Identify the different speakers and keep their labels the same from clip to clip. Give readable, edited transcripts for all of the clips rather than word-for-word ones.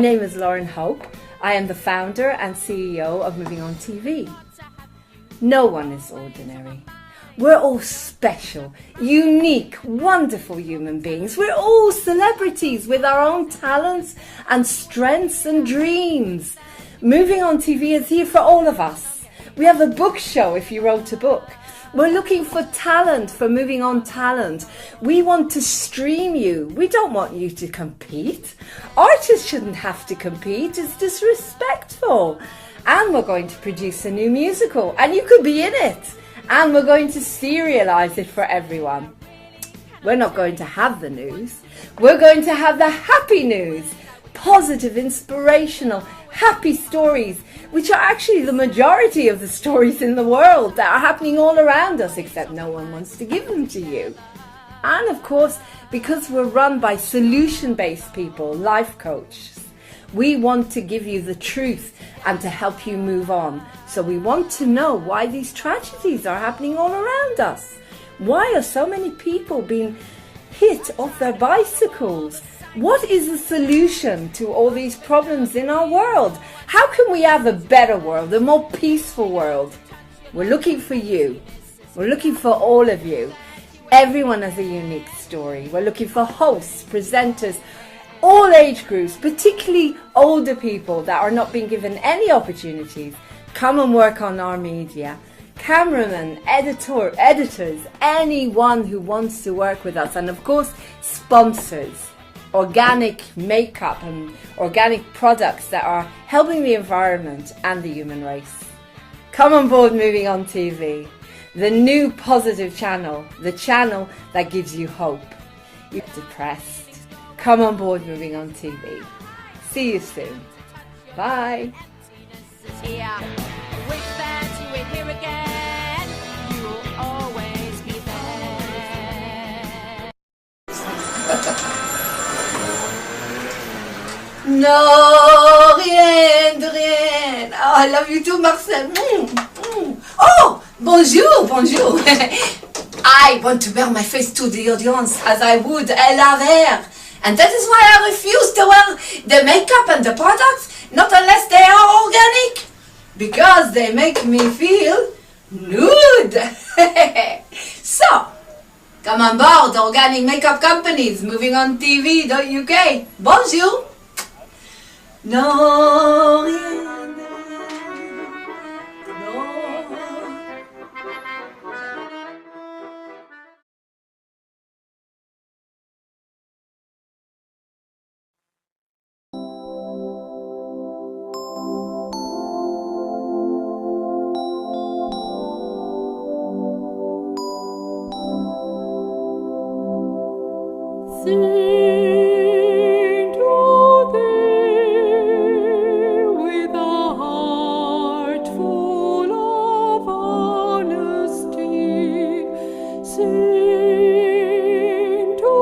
Speaker 1: name is Lauren Hope. I am the founder and CEO of Moving On TV. No one is ordinary. We're all special, unique, wonderful human beings. We're all celebrities with our own talents and strengths and dreams. Moving On TV is here for all of us. We have a book show if you wrote a book. We're looking for talent, for Moving On talent. We want to stream you. We don't want you to compete. Artists shouldn't have to compete. It's disrespectful. And we're going to produce a new musical, and you could be in it. And we're going to serialize it for everyone. We're not going to have the news. We're going to have the happy news. Positive, inspirational, happy stories, which are actually the majority of the stories in the world that are happening all around us, except no one wants to give them to you. And of course, because we're run by solution-based people, life coaches, we want to give you the truth and to help you move on. So we want to know why these tragedies are happening all around us. Why are so many people being hit off their bicycles? What is the solution to all these problems in our world? How can we have a better world, a more peaceful world? We're looking for you. We're looking for all of you. Everyone has a unique story. We're looking for hosts, presenters, all age groups, particularly older people that are not being given any opportunities. Come and work on our media. Cameramen, editors, anyone who wants to work with us. And of course, sponsors. Organic makeup and organic products that are helping the environment and the human race. Come on board Moving On TV, the new positive channel, the channel that gives you hope. You're depressed. Come on board Moving On TV. See you soon. Bye.
Speaker 2: No, rien de rien. Oh, I love you too, Marcel. Oh, bonjour, bonjour. I want to wear my face to the audience as I would a la verre. And that is why I refuse to wear the makeup and the products, not unless they are organic. Because they make me feel nude. So, come on board, organic makeup companies, Moving On TV.uk. Bonjour. No, rien de rien. No.
Speaker 3: Sing to thee with a heart full of honesty. Sing to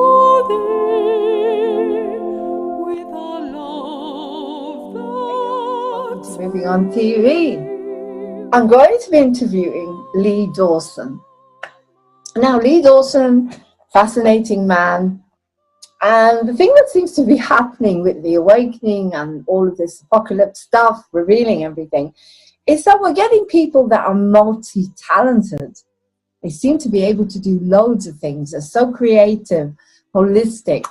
Speaker 3: thee with a love that's
Speaker 2: Moving On TV. I'm going to be interviewing Lee Dawson. Now, Lee Dawson, fascinating man. And the thing that seems to be happening with the awakening and all of this apocalypse stuff, revealing everything, is that we're getting people that are multi-talented. They seem to be able to do loads of things. They're so creative, holistic.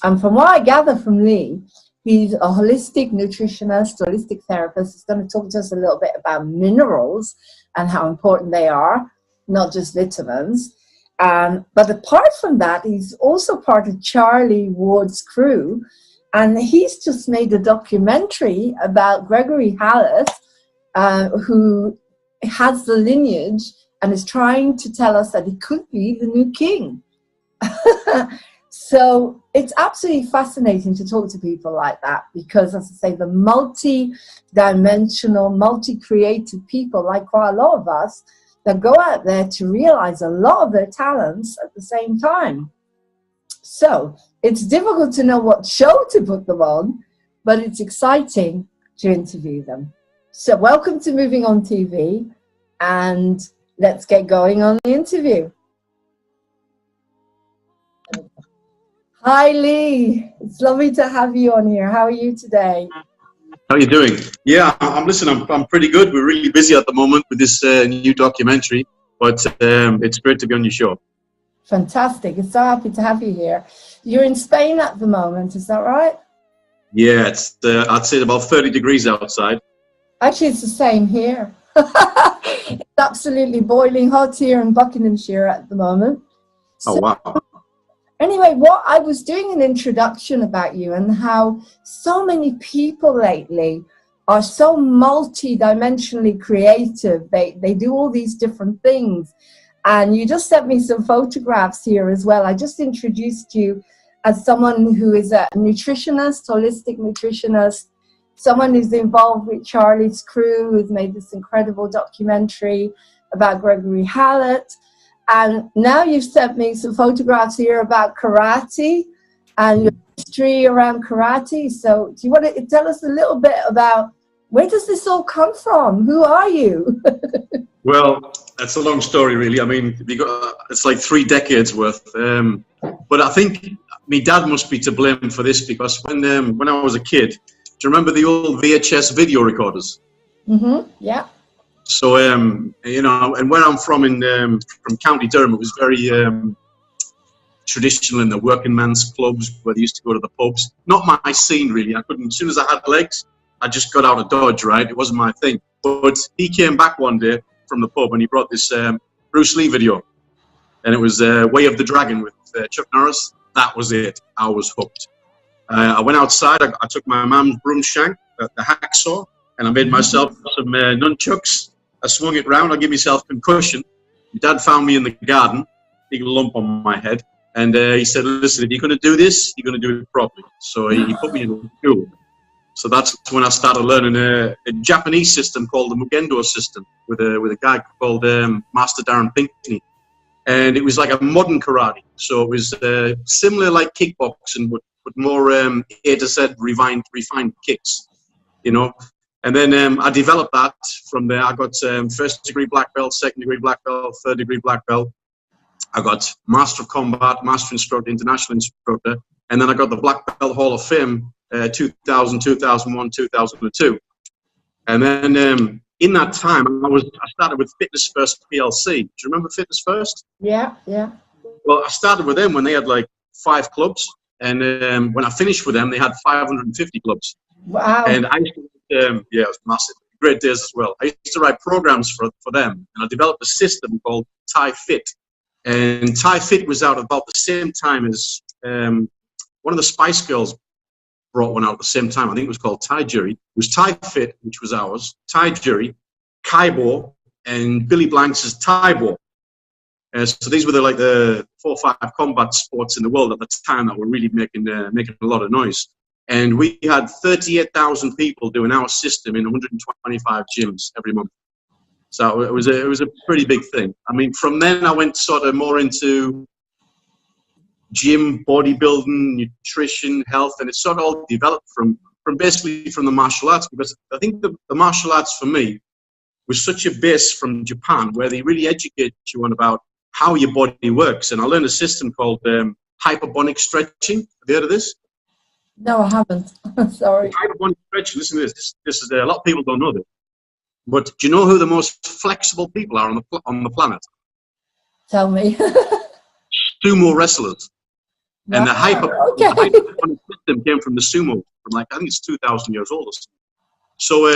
Speaker 2: And from what I gather from Lee, he's a holistic nutritionist, holistic therapist. He's going to talk to us a little bit about minerals and how important they are, not just vitamins. But apart from that, he's also part of Charlie Ward's crew, and he's just made a documentary about Gregory Hallis, who has the lineage and is trying to tell us that he could be the new king. So it's absolutely fascinating to talk to people like that because, as I say, the multi-dimensional, multi-creative people, like quite a lot of us, that go out there to realize a lot of their talents at the same time. So it's difficult to know what show to put them on, but it's exciting to interview them. So welcome to Moving On TV, and let's get going on the interview. Hi, Lee. It's lovely to have you on here. How are you today?
Speaker 4: How are you doing? Yeah, I'm listening. I'm pretty good. We're really busy at the moment with this new documentary, but it's great to be on your show.
Speaker 2: Fantastic. It's so happy to have you here. You're in Spain at the moment, is that right?
Speaker 4: Yeah, it's I'd say about 30 degrees outside.
Speaker 2: Actually, it's the same here. It's absolutely boiling hot here in Buckinghamshire at the moment.
Speaker 4: Oh
Speaker 2: So,
Speaker 4: wow!
Speaker 2: anyway, what I was doing an introduction about you and how so many people lately are so multi-dimensionally creative. They do all these different things. And you just sent me some photographs here as well. I just introduced you as someone who is a nutritionist, holistic nutritionist, someone who's involved with Charlie's Crew, who's made this incredible documentary about Gregory Hallett. And now you've sent me some photographs here about karate and your history around karate. So do you want to tell us a little bit about where does this all come from? Who are you?
Speaker 4: Well, that's a long story, really. I mean, it's like 3 decades worth. But I think my dad must be to blame for this because when I was a kid, do you remember the old VHS video recorders?
Speaker 2: Mm-hmm. Yeah.
Speaker 4: So, you know, and where I'm from from County Durham, it was very traditional in the working man's clubs where they used to go to the pubs. Not my scene, really. I couldn't, as soon as I had legs, I just got out of Dodge, right? It wasn't my thing. But he came back one day from the pub and he brought this Bruce Lee video. And it was Way of the Dragon with Chuck Norris. That was it. I was hooked. I went outside. I took my mum's broom shank, the hacksaw, and I made myself some nunchucks. I swung it round. I gave myself concussion. My dad found me in the garden, big lump on my head, and he said, "Listen, if you're going to do this, you're going to do it properly." So he put me in school. So that's when I started learning a Japanese system called the Mugendo system with a guy called Master Darren Pinckney, and it was like a modern karate. So it was similar like kickboxing, but more A to Z refined kicks, you know. And then I developed that from there. I got first degree black belt, second degree black belt, third degree black belt. I got Master of Combat, Master Instructor, International Instructor. And then I got the Black Belt Hall of Fame 2000, 2001, 2002. And then in that time, I started with Fitness First PLC. Do you remember Fitness First?
Speaker 2: Yeah, yeah.
Speaker 4: Well, I started with them when they had like 5 clubs. And when I finished with them, they had 550 clubs.
Speaker 2: Wow.
Speaker 4: And I used to, yeah, it was massive. Great days as well. I used to write programs for them, and I developed a system called Thai Fit. And Thai Fit was out about the same time as one of the Spice Girls brought one out at the same time. I think it was called Thai Jury. It was Thai Fit, which was ours, Thai Jury, Kaibo, and Billy Blanks' Thai Bo. So these were the 4 or 5 combat sports in the world at the time that were really making a lot of noise. And we had 38,000 people doing our system in 125 gyms every month. So it was a pretty big thing. I mean, from then I went sort of more into gym, bodybuilding, nutrition, health, and it sort of all developed from basically from the martial arts, because I think the martial arts for me was such a base from Japan where they really educate you on about how your body works. And I learned a system called hyperbolic stretching. Have you heard of this?
Speaker 2: No, I haven't. Sorry.
Speaker 4: Hyperbolic stretching, listen to this. This is a lot of people don't know this. But do you know who the most flexible people are on the planet?
Speaker 2: Tell me.
Speaker 4: Sumo wrestlers. And the
Speaker 2: okay.
Speaker 4: hyperbolic system came from the sumo, from like, I think it's 2,000 years old or something. So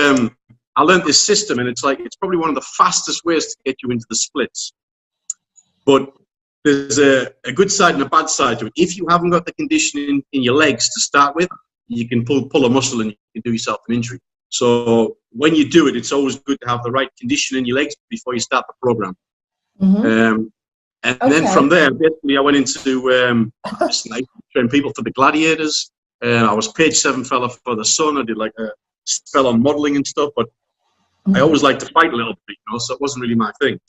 Speaker 4: I learned this system, and it's probably one of the fastest ways to get you into the splits. But there's a good side and a bad side to it. If you haven't got the conditioning in your legs to start with, you can pull a muscle and you can do yourself an injury. So when you do it, it's always good to have the right condition in your legs before you start the program. Mm-hmm. And then from there, basically, I went into train people for the Gladiators. I was page 7 fella for the Sun. I did like a spell on modeling and stuff, but I always liked to fight a little bit, you know, so it wasn't really my thing.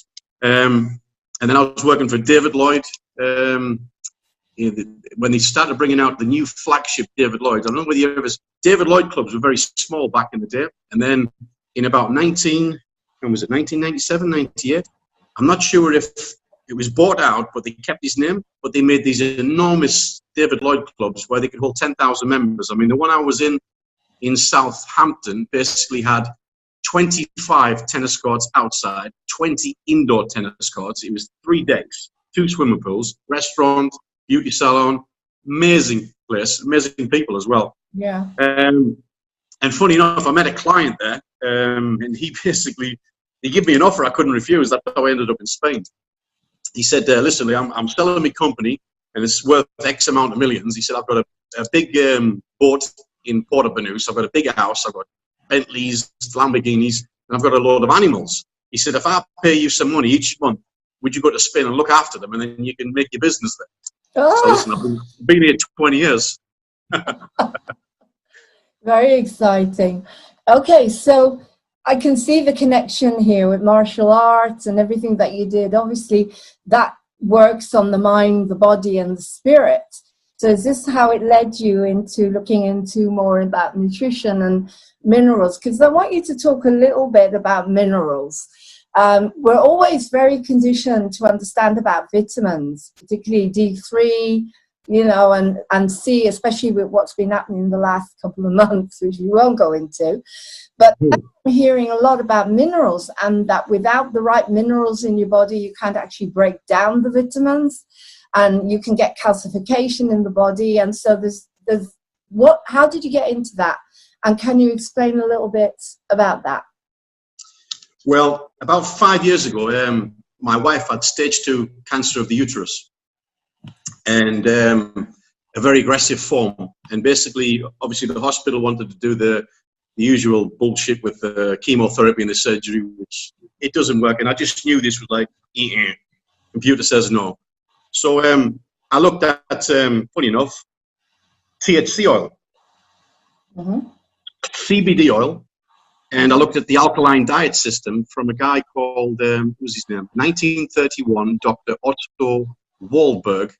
Speaker 4: And then I was working for David Lloyd. When they started bringing out the new flagship David Lloyd, I don't know whether you ever, David Lloyd clubs were very small back in the day. And then in about 1997, 98, I'm not sure if it was bought out, but they kept his name, but they made these enormous David Lloyd clubs where they could hold 10,000 members. I mean, the one I was in Southampton basically had 25 tennis courts outside, 20 indoor tennis courts. It was 3 decks, 2 swimming pools, restaurant, beauty salon, amazing place, amazing people as well.
Speaker 2: Yeah.
Speaker 4: And funny enough, I met a client there, and he gave me an offer I couldn't refuse. That's how I ended up in Spain. He said, listen, Lee, I'm selling my company, and it's worth X amount of millions. He said, I've got a big boat in Port of Banús. I've got a big house. I've got Bentleys, Lamborghinis, and I've got a load of animals. He said, if I pay you some money each month, would you go to Spain and look after them, and then you can make your business there?
Speaker 2: Oh.
Speaker 4: So listen, I've been here 20 years.
Speaker 2: Very exciting. Okay, so I can see the connection here with martial arts and everything that you did. Obviously, that works on the mind, the body, and the spirit. So is this how it led you into looking into more about nutrition and minerals? Because I want you to talk a little bit about minerals. We're always very conditioned to understand about vitamins, particularly D3, you know, and C, especially with what's been happening in the last couple of months, which we won't go into. But I'm hearing a lot about minerals, and that without the right minerals in your body, you can't actually break down the vitamins, and you can get calcification in the body. And so how did you get into that? And can you explain a little bit about that?
Speaker 4: Well, about 5 years ago, my wife had stage 2 cancer of the uterus, and a very aggressive form. And basically, obviously, the hospital wanted to do the usual bullshit with the chemotherapy and the surgery, which it doesn't work. And I just knew this was like, computer says no. So I looked at, funny enough, THC oil, CBD oil, and I looked at the alkaline diet system from a guy called, what was his name? 1931, Dr. Otto Wahlberg.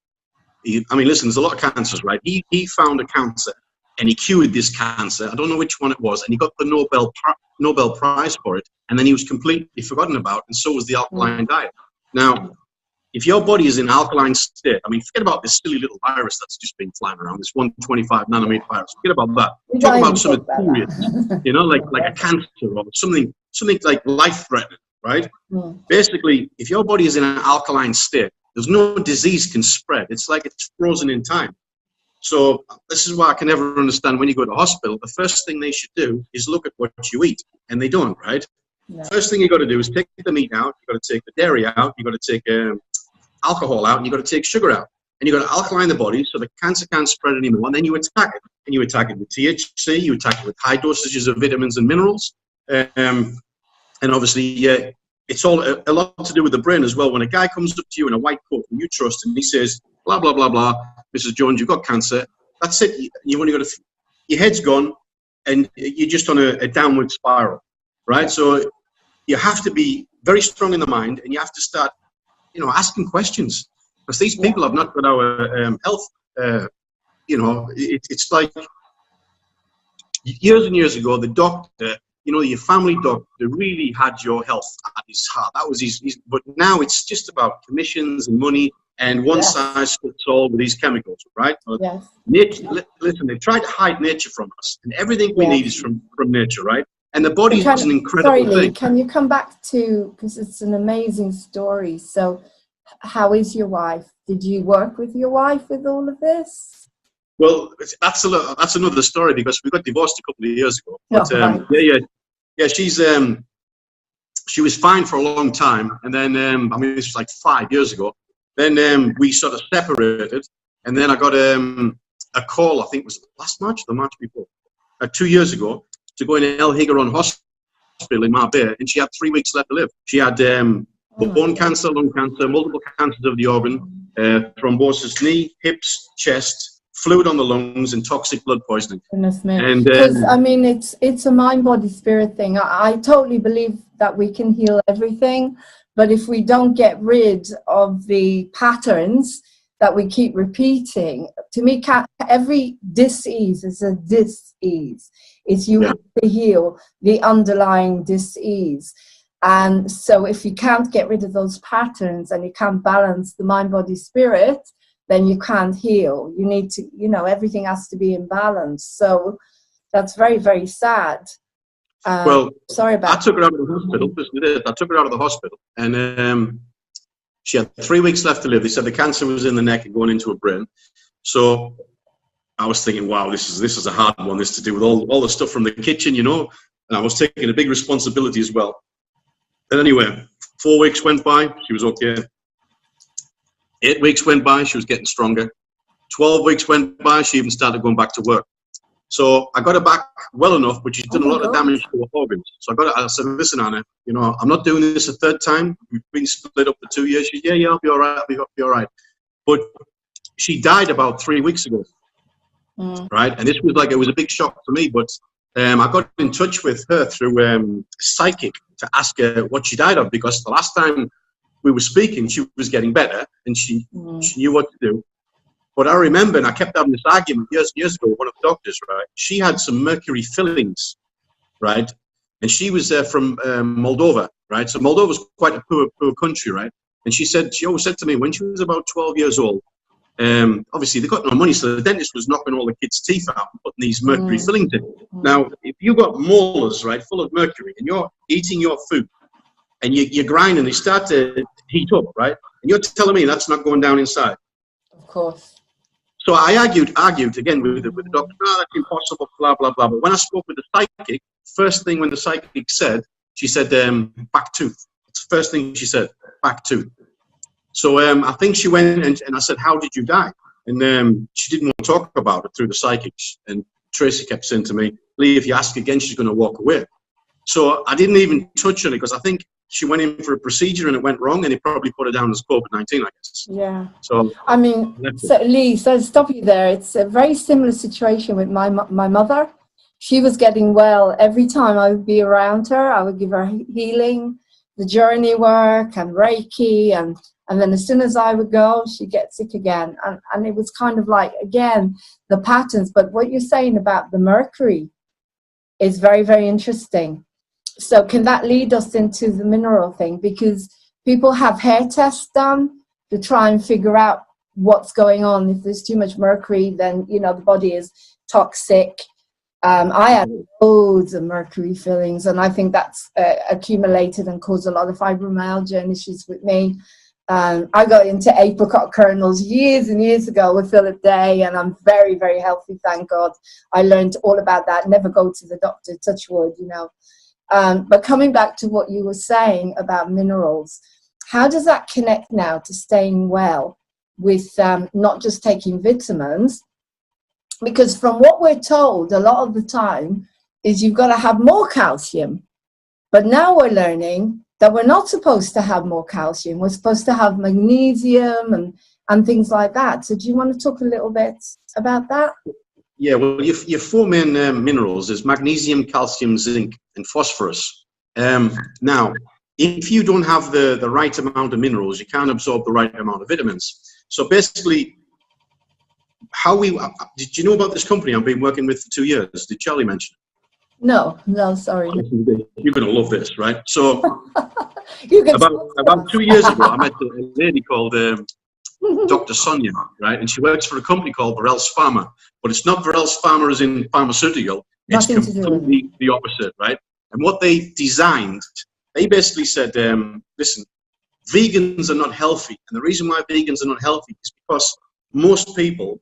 Speaker 4: I mean, listen, there's a lot of cancers, right? He found a cancer, and he cured this cancer. I don't know which one it was, and he got the Nobel Prize for it, and then he was completely forgotten about, and so was the alkaline diet. Now, if your body is in alkaline state, I mean, forget about this silly little virus that's just been flying around, this 125 nanometer virus. Forget about that. Talk about something serious, you know, like a cancer or something like life-threatening, right? Basically, if your body is in an alkaline state, there's no disease can spread. It's like it's frozen in time. So this is why I can never understand when you go to hospital, the first thing they should do is look at what you eat, and they don't, right? No. First thing you got to do is take the meat out, you got to take the dairy out, you got to take alcohol out, and you got to take sugar out, and you got to alkaline the body so the cancer can't spread anymore. And then you attack it, and you attack it with THC, you attack it with high dosages of vitamins and minerals, and obviously it's all a lot to do with the brain as well. When a guy comes up to you in a white coat and you trust him, he says, blah blah blah blah, Mrs. Jones, you've got cancer. That's it. You've only got your head's gone, and you're just on a downward spiral, right? So you have to be very strong in the mind, and you have to start, you know, asking questions, because these people have not got our health. You know, it's like years and years ago, the doctor, you know, your family doctor really had your health at his heart. That was his. But now it's just about commissions and money, and one size fits all with these chemicals, right?
Speaker 2: Yes.
Speaker 4: Nature, listen, they try to hide nature from us, and everything we need is from nature, right? And the body is an incredible thing.
Speaker 2: Lee, can you come back to, because it's an amazing story. So how is your wife? Did you work with your wife with all of this?
Speaker 4: Well, that's another story, because we got divorced a couple of years ago. But, she was fine for a long time, and then I mean, this was like 5 years ago. Then we sort of separated, and then I got a call. I think it was last March, the March before, 2 years ago, to go in El Higueron Hospital in Marbella, and she had 3 weeks left to live. She had bone cancer, lung cancer, multiple cancers of the organ, thrombosis, knee, hips, chest, fluid on the lungs, and toxic blood poisoning.
Speaker 2: Goodness me. Because I mean, it's a mind, body, spirit thing. I totally believe that we can heal everything, but if we don't get rid of the patterns that we keep repeating, to me, every disease is a dis-ease. It's you have to heal the underlying dis-ease. And so if you can't get rid of those patterns and you can't balance the mind, body, spirit, then you can't heal. You need to, you know, everything has to be in balance. So that's very, very sad.
Speaker 4: Well,
Speaker 2: sorry about
Speaker 4: I took her out of the hospital. Listen to this. I took her out of the hospital, and she had 3 weeks left to live. They said the cancer was in the neck and going into her brain. So I was thinking, wow, this is a hard one. This to do with all the stuff from the kitchen, you know. And I was taking a big responsibility as well. And anyway, 4 weeks went by. She was okay. 8 weeks went by. She was getting stronger. 12 weeks went by. She even started going back to work. So I got her back well enough, but she's done a lot of damage to her organs. So I said, listen, Anna, you know, I'm not doing this a third time. We've been split up for 2 years. She said, yeah, I'll be all right. I'll be all right. But she died about 3 weeks ago, right? And this was like, it was a big shock for me. But I got in touch with her through psychic to ask her what she died of, because the last time we were speaking, she was getting better and she knew what to do. But I remember, and I kept having this argument years ago with one of the doctors, right? She had some mercury fillings, right? And she was from Moldova, right? So Moldova's quite a poor country, right? And she always said to me, when she was about 12 years old, obviously they got no money, so the dentist was knocking all the kids' teeth out and putting these mercury fillings in. Now, if you got molars, right, full of mercury, and you're eating your food, and you're grinding, they start to heat up, right? And you're telling me that's not going down inside?
Speaker 2: Of course.
Speaker 4: So I argued again with the doctor, no, that's impossible, blah, blah, blah. But when I spoke with the psychic, first thing when the psychic said, she said, back tooth. It's the first thing she said, back tooth. So I think she went and I said, how did you die? And she didn't want to talk about it through the psychic. And Tracy kept saying to me, Lee, if you ask again, she's going to walk away. So I didn't even touch on it because I think she went in for a procedure and it went wrong, and it probably put her down as COVID-19, I guess.
Speaker 2: Yeah.
Speaker 4: So
Speaker 2: I mean, so Lee, so stop you there. It's a very similar situation with my mother. She was getting well. Every time I would be around her, I would give her healing, the journey work and Reiki, and then as soon as I would go, she'd get sick again. And it was kind of like, again, the patterns. But what you're saying about the mercury is very, very interesting. So can that lead us into the mineral thing? Because people have hair tests done to try and figure out what's going on. If there's too much mercury, then, you know, the body is toxic. I had loads of mercury fillings, and I think that's accumulated and caused a lot of fibromyalgia and issues with me. I got into apricot kernels years and years ago with Philip Day, and I'm very, very healthy, thank God. I learned all about that. Never go to the doctor, touch wood, you know. But coming back to what you were saying about minerals, how does that connect now to staying well with not just taking vitamins? Because from what we're told a lot of the time is you've got to have more calcium. But now we're learning that we're not supposed to have more calcium. We're supposed to have magnesium and things like that. So do you want to talk a little bit about that?
Speaker 4: Yeah, well, your four main minerals is magnesium, calcium, zinc, and phosphorus. Now, if you don't have the right amount of minerals, you can't absorb the right amount of vitamins. So basically, did you know about this company I've been working with for 2 years? Did Charlie mention it?
Speaker 2: No, sorry.
Speaker 4: You're going to love this, right? So
Speaker 2: you can
Speaker 4: about 2 years ago, I met a lady called Dr. Sonia, right? And she works for a company called Varels Pharma. But it's not Varels Pharma as in pharmaceutical. It's completely the opposite, right? And what they designed, they basically said, listen, vegans are not healthy. And the reason why vegans are not healthy is because most people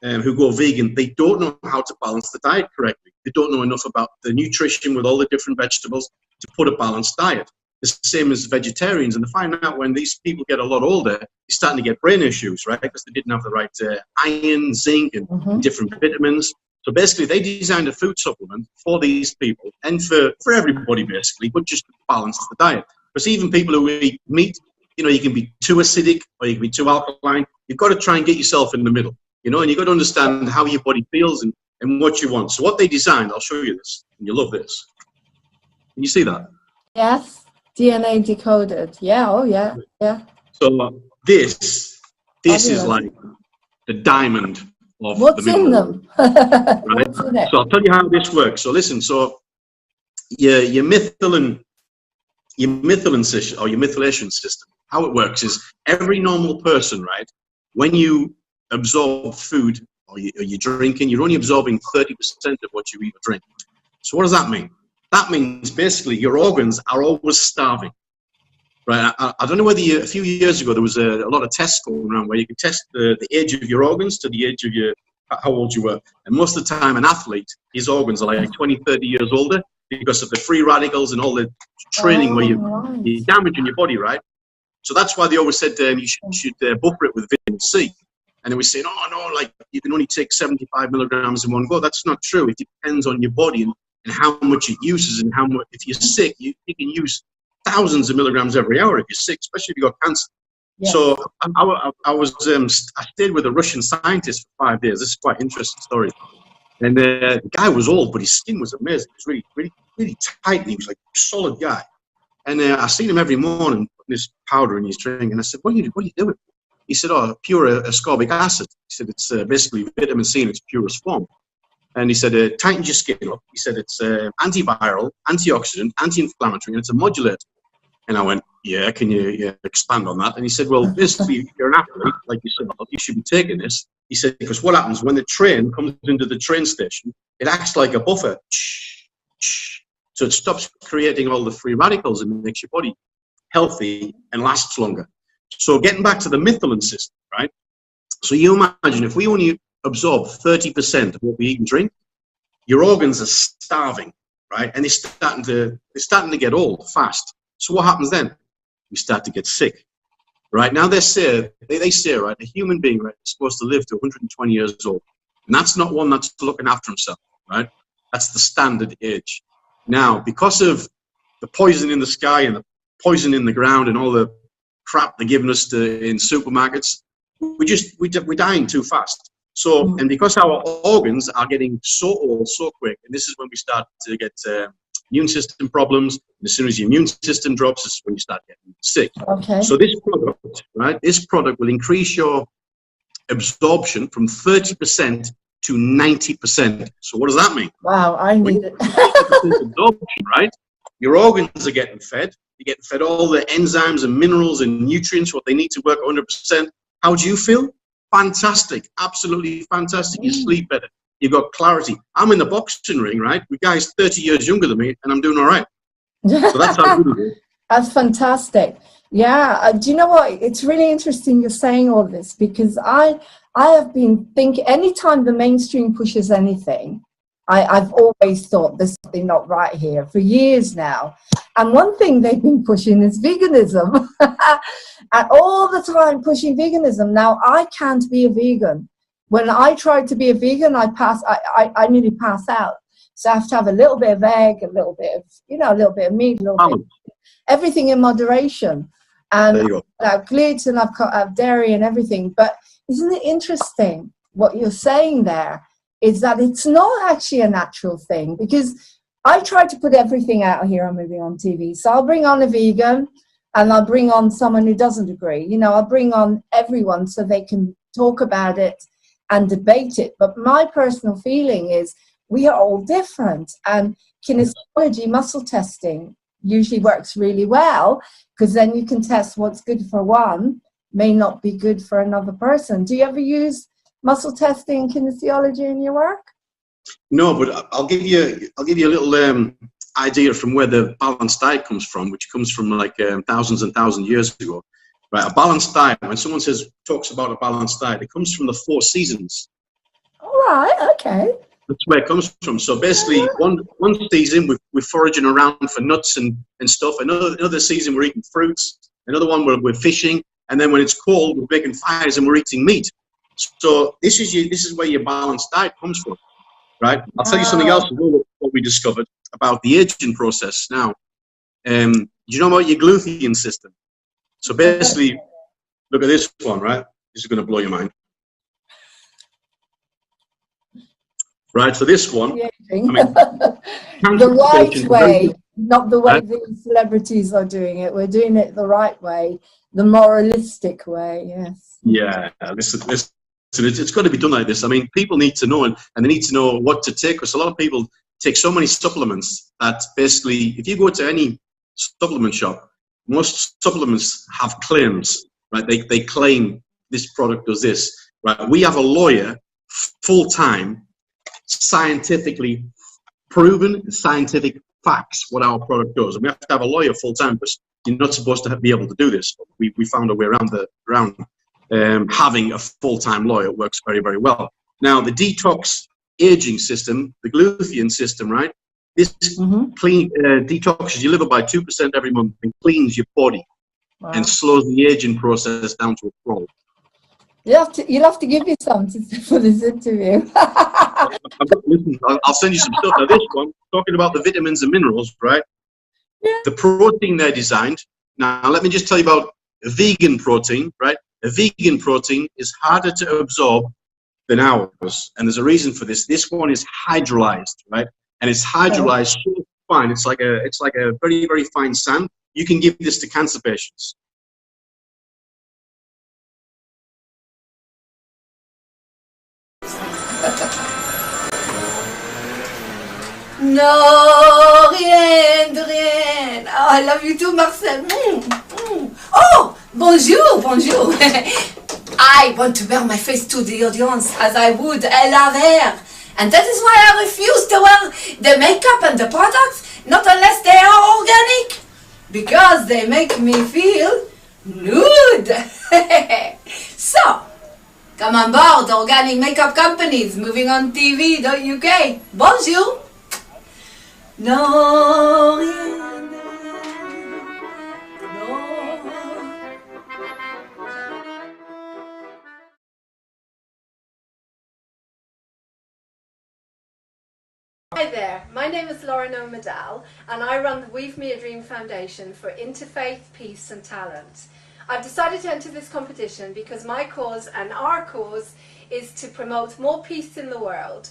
Speaker 4: who go vegan, they don't know how to balance the diet correctly. They don't know enough about the nutrition with all the different vegetables to put a balanced diet. The same as vegetarians, and they find out when these people get a lot older, they're starting to get brain issues, right? Because they didn't have the right iron, zinc, and different vitamins. So basically, they designed a food supplement for these people and for everybody, basically, but just to balance the diet. Because even people who eat meat, you know, you can be too acidic or you can be too alkaline. You've got to try and get yourself in the middle, you know, and you've got to understand how your body feels and what you want. So what they designed, I'll show you this, and you'll love this. Can you see that?
Speaker 2: Yes. DNA decoded. Yeah. Oh, yeah. Yeah.
Speaker 4: So this is like the diamond of
Speaker 2: what's
Speaker 4: the mineral.
Speaker 2: in them?
Speaker 4: Right?
Speaker 2: What's in it?
Speaker 4: So I'll tell you how this works. So listen. So your methylation system, or your methylation system, how it works is every normal person, right? When you absorb food or you're drinking, you're only absorbing 30% of what you eat or drink. So what does that mean? That means basically your organs are always starving. Right, I don't know whether a few years ago there was a lot of tests going around where you could test the age of your organs to the age of how old you were. And most of the time an athlete, his organs are like 20, 30 years older because of the free radicals and all the training where you're damaging your body, right? So that's why they always said you should buffer it with vitamin C. And they were saying, oh no, like you can only take 75 milligrams in one go. That's not true. It depends on your body and how much it uses and how much. If you're sick, you can use thousands of milligrams every hour if you're sick, especially if you've got cancer. Yes. So I stayed with a Russian scientist for 5 days. This is quite an interesting story. And the guy was old, but his skin was amazing. It was really, really, really tight. He was like a solid guy. And I seen him every morning putting this powder in his drink. And I said, what are you doing? He said, oh, pure ascorbic acid. He said, it's basically vitamin C in its purest form. And he said, it tightens your skin up. He said, it's antiviral, antioxidant, anti-inflammatory, and it's a modulator. And I went, yeah, can you expand on that? And he said, well, basically, if you're an athlete, like you said, you should be taking this. He said, because what happens when the train comes into the train station, it acts like a buffer. So it stops creating all the free radicals and makes your body healthy and lasts longer. So getting back to the methylene system, right? So you imagine if we only absorb 30% of what we eat and drink, your organs are starving, right? And they're starting to get old fast. So what happens then? We start to get sick, right? Now they say, right, a human being, right, is supposed to live to 120 years old. And that's not one that's looking after himself, right? That's the standard age. Now, because of the poison in the sky and the poison in the ground and all the crap they're giving us in supermarkets, we're dying too fast. So, and because our organs are getting so old so quick, and this is when we start to get immune system problems. And as soon as your immune system drops, this is when you start getting sick.
Speaker 2: Okay.
Speaker 4: So this product, right, this product will increase your absorption from 30% to 90%. So what does that mean?
Speaker 2: Wow, I need it.
Speaker 4: 90% absorption, right? Your organs are getting fed. You're getting fed all the enzymes and minerals and nutrients, what they need to work 100%. How do you feel? Fantastic. Absolutely fantastic. You sleep better. You've got clarity. I'm in the boxing ring, right? The guy's 30 years younger than me, and I'm doing all right. So that's how good it is.
Speaker 2: That's fantastic. Yeah. Do you know what? It's really interesting you're saying all this, because I have been thinking, anytime the mainstream pushes anything, I've always thought there's something not right here for years now. And one thing they've been pushing is veganism. And all the time pushing veganism. Now, I can't be a vegan. When I tried to be a vegan, I nearly pass out. So I have to have a little bit of egg, a little bit of, a little bit of meat, a little bit of everything in moderation. And I've gluten, I've got dairy and everything. But isn't it interesting what you're saying there is that it's not actually a natural thing? Because I try to put everything out here on Moving On TV. So I'll bring on a vegan and I'll bring on someone who doesn't agree. I'll bring on everyone so they can talk about it and debate it. But my personal feeling is we are all different. And kinesiology, muscle testing, usually works really well, because then you can test what's good for one may not be good for another person. Do you ever use muscle testing, kinesiology in your work?
Speaker 4: No, but I'll give you a little idea from where the balanced diet comes from, which comes from like thousands and thousands of years ago. Right, a balanced diet. When someone talks about a balanced diet, it comes from the 4 seasons.
Speaker 2: All right. Okay.
Speaker 4: That's where it comes from. So basically, one season we're foraging around for nuts and stuff. Another season we're eating fruits. Another one we're fishing. And then when it's cold, we're making fires and we're eating meat. So this is where your balanced diet comes from, right? I'll tell you something else. What we discovered about the aging process. Now, do you know about your gluteal system? So basically, look at this one, right? This is going to blow your mind. Right, so this one,
Speaker 2: the right way, not the way the celebrities are doing it. We're doing it the right way, the moralistic way, yes.
Speaker 4: Yeah, listen, it's got to be done like this. I mean, people need to know, and they need to know what to take, because a lot of people take so many supplements that basically, if you go to any supplement shop, most supplements have claims, right? They claim this product does this. right? We have a lawyer full-time, scientifically proven scientific facts what our product does. And we have to have a lawyer full-time because you're not supposed to be able to do this. We found a way around having a full-time lawyer. It works very, very well. Now, the detox aging system, the glutathione system, right? This clean detoxes your liver by 2% every month and cleans your body and slows the aging process down to a crawl.
Speaker 2: You'll have to give me some for this interview.
Speaker 4: Listen, I'll send you some stuff. Now, this one, talking about the vitamins and minerals, right?
Speaker 2: Yeah.
Speaker 4: The protein they're designed. Now, let me just tell you about a vegan protein, right? A vegan protein is harder to absorb than ours, and there's a reason for this. This one is hydrolyzed, right? And it's hydrolyzed so fine. It's like a very, very fine sand. You can give this to cancer patients.
Speaker 1: No, rien, de rien. Oh, I love you too, Marcel. Oh, bonjour, bonjour. I want to wear my face to the audience as I would a laver. And that is why I refuse to wear the makeup and the products, not unless they are organic. Because they make me feel nude. So, come on board, organic makeup companies, moving on TV.uk. Bonjour. No, rien, no. Hi there, my name is Lauren O'Madal and I run the Weave Me a Dream Foundation for Interfaith, Peace and Talent. I've decided to enter this competition because my cause and our cause is to promote more peace in the world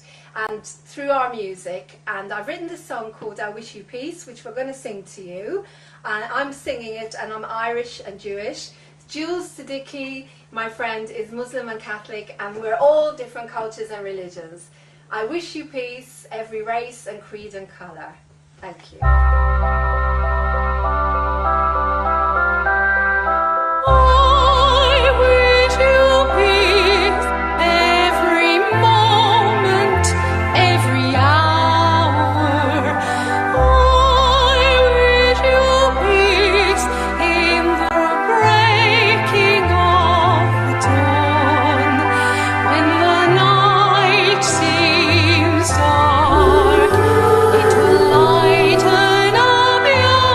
Speaker 1: and through our music, and I've written this song called I Wish You Peace, which we're going to sing to you, and I'm singing it and I'm Irish and Jewish. Jules Siddiqui, my friend, is Muslim and Catholic, and we're all different cultures and religions. I wish you peace, every race and creed and colour. Thank you.
Speaker 3: I wish you peace every moment, every hour. I wish you peace in the breaking of the dawn, when the night seems dark. It will lighten up your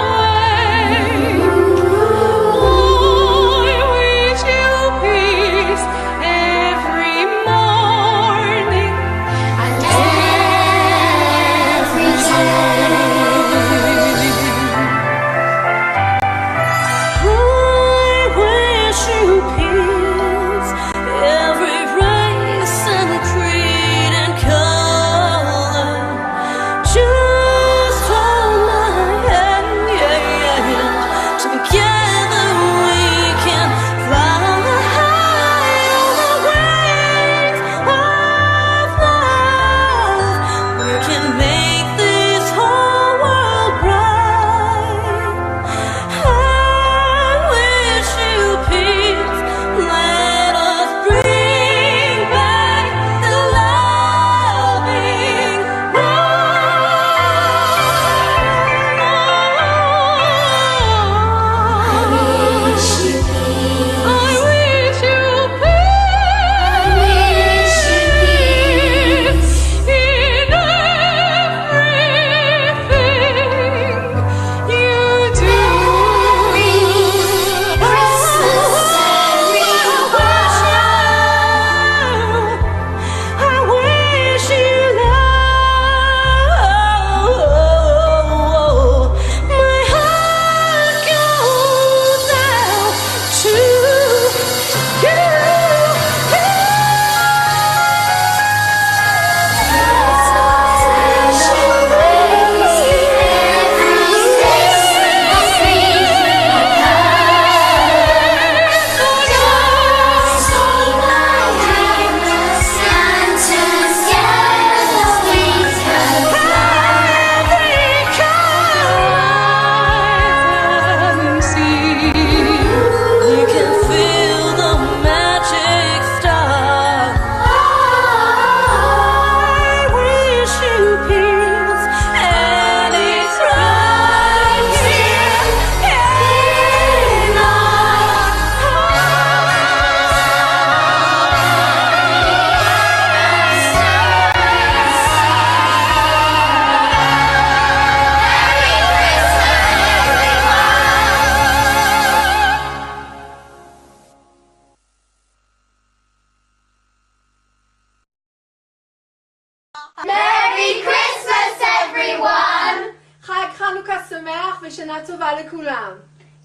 Speaker 1: שמח ושנה טובה לכולם.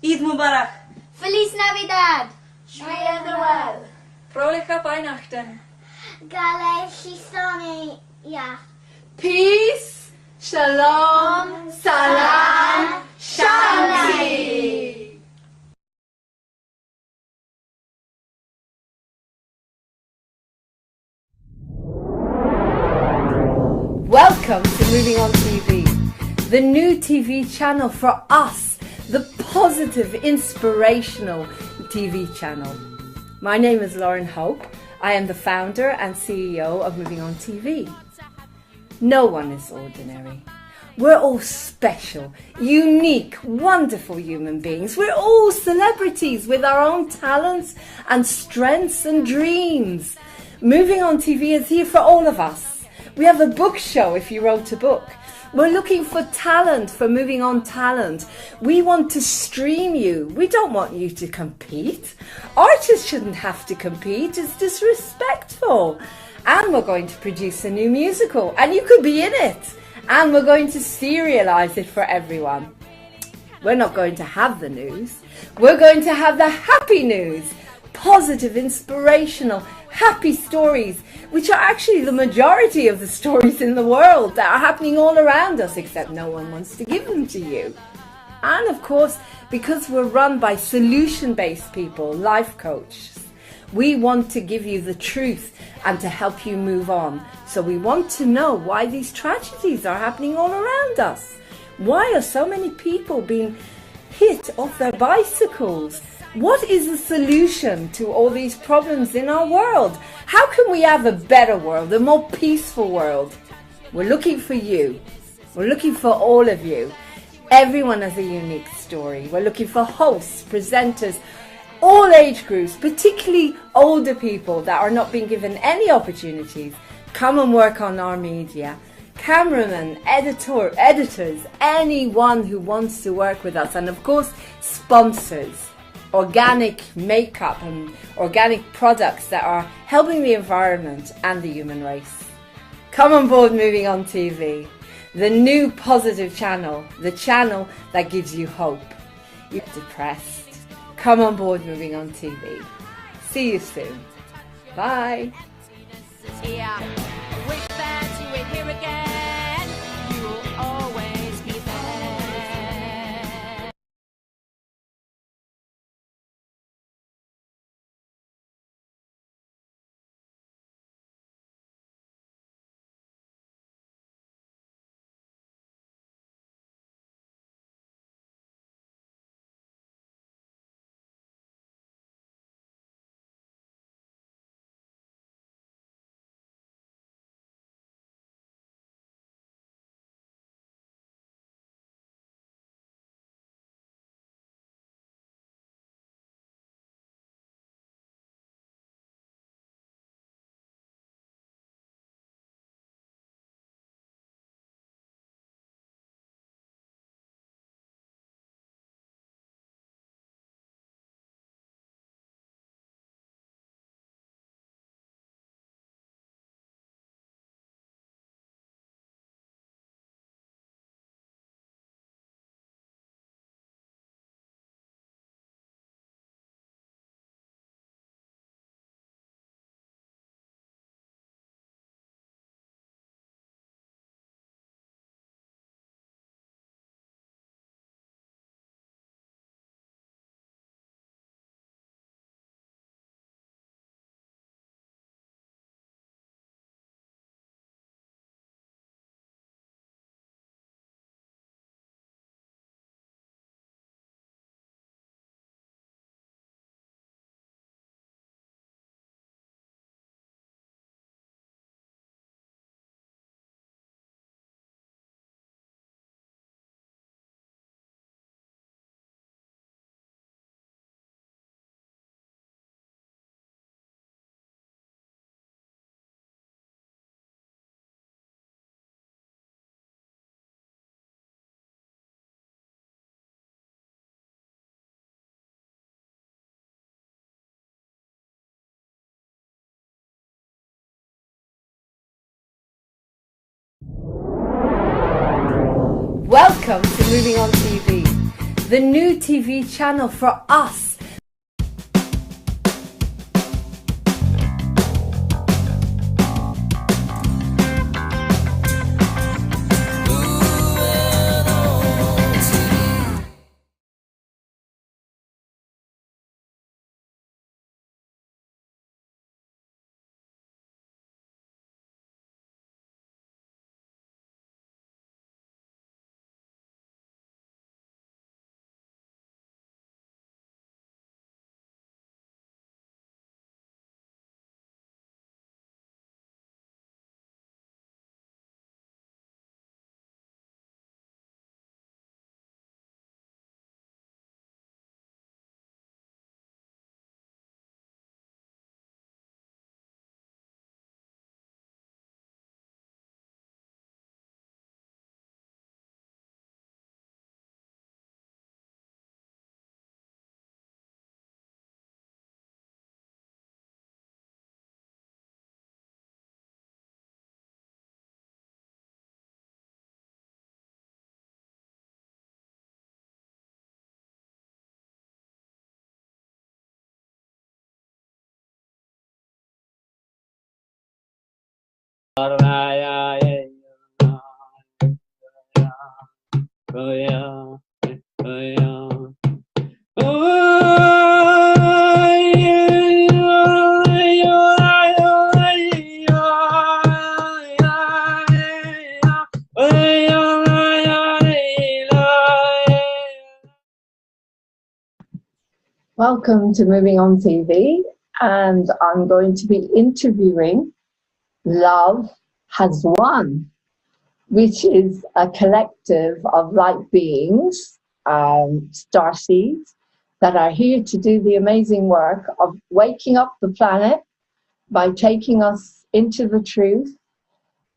Speaker 5: Eid Mubarak.
Speaker 6: Feliz Navidad!
Speaker 1: Shia Noel.
Speaker 5: Vrolijke Weihnachten.
Speaker 6: Galay Shisoni Yach.
Speaker 1: Peace, Shalom, Salam, Shanti. Welcome to Moving On TV, the new TV channel for us, the positive, inspirational TV channel. My name is Lauren Hope. I am the founder and CEO of Moving On TV. No one is ordinary. We're all special, unique, wonderful human beings. We're all celebrities with our own talents and strengths and dreams. Moving On TV is here for all of us. We have a book show if you wrote a book. We're looking for talent, for Moving On talent. We want to stream you. We don't want you to compete. Artists shouldn't have to compete. It's disrespectful. And we're going to produce a new musical, and you could be in it. And we're going to serialize it for everyone. We're not going to have the news. We're going to have the happy news. Positive, inspirational, happy stories, which are actually the majority of the stories in the world that are happening all around us, except no one wants to give them to you. And of course, because we're run by solution-based people, life coaches, we want to give you the truth and to help you move on. So we want to know why these tragedies are happening all around us. Why are so many people being hit off their bicycles? What is the solution to all these problems in our world? How can we have a better world, a more peaceful world? We're looking for you. We're looking for all of you. Everyone has a unique story. We're looking for hosts, presenters, all age groups, particularly older people that are not being given any opportunities. Come and work on our media. Cameramen, editors, anyone who wants to work with us. And of course, sponsors. Organic makeup and organic products that are helping the environment and the human race. Come on board Moving On TV, the new positive channel, the channel that gives you hope. You're depressed. Come on board Moving On TV. See you soon. Bye. Welcome to Moving On TV, the new TV channel for us.
Speaker 2: Welcome to Moving On TV, and I'm going to be interviewing Love Has Won, which is a collective of light beings, starseeds, that are here to do the amazing work of waking up the planet by taking us into the truth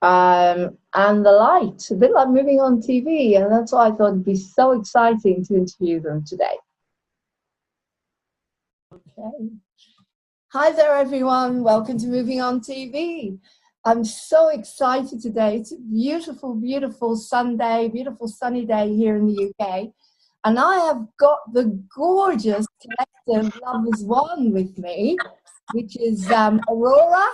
Speaker 2: and the light, a bit like Moving On TV, and that's why I thought it'd be so exciting to interview them today. Okay. Hi there, everyone. Welcome to Moving On TV. I'm so excited today. It's a beautiful, beautiful Sunday, beautiful sunny day here in the UK. And I have got the gorgeous collective Love Is One with me, which is Aurora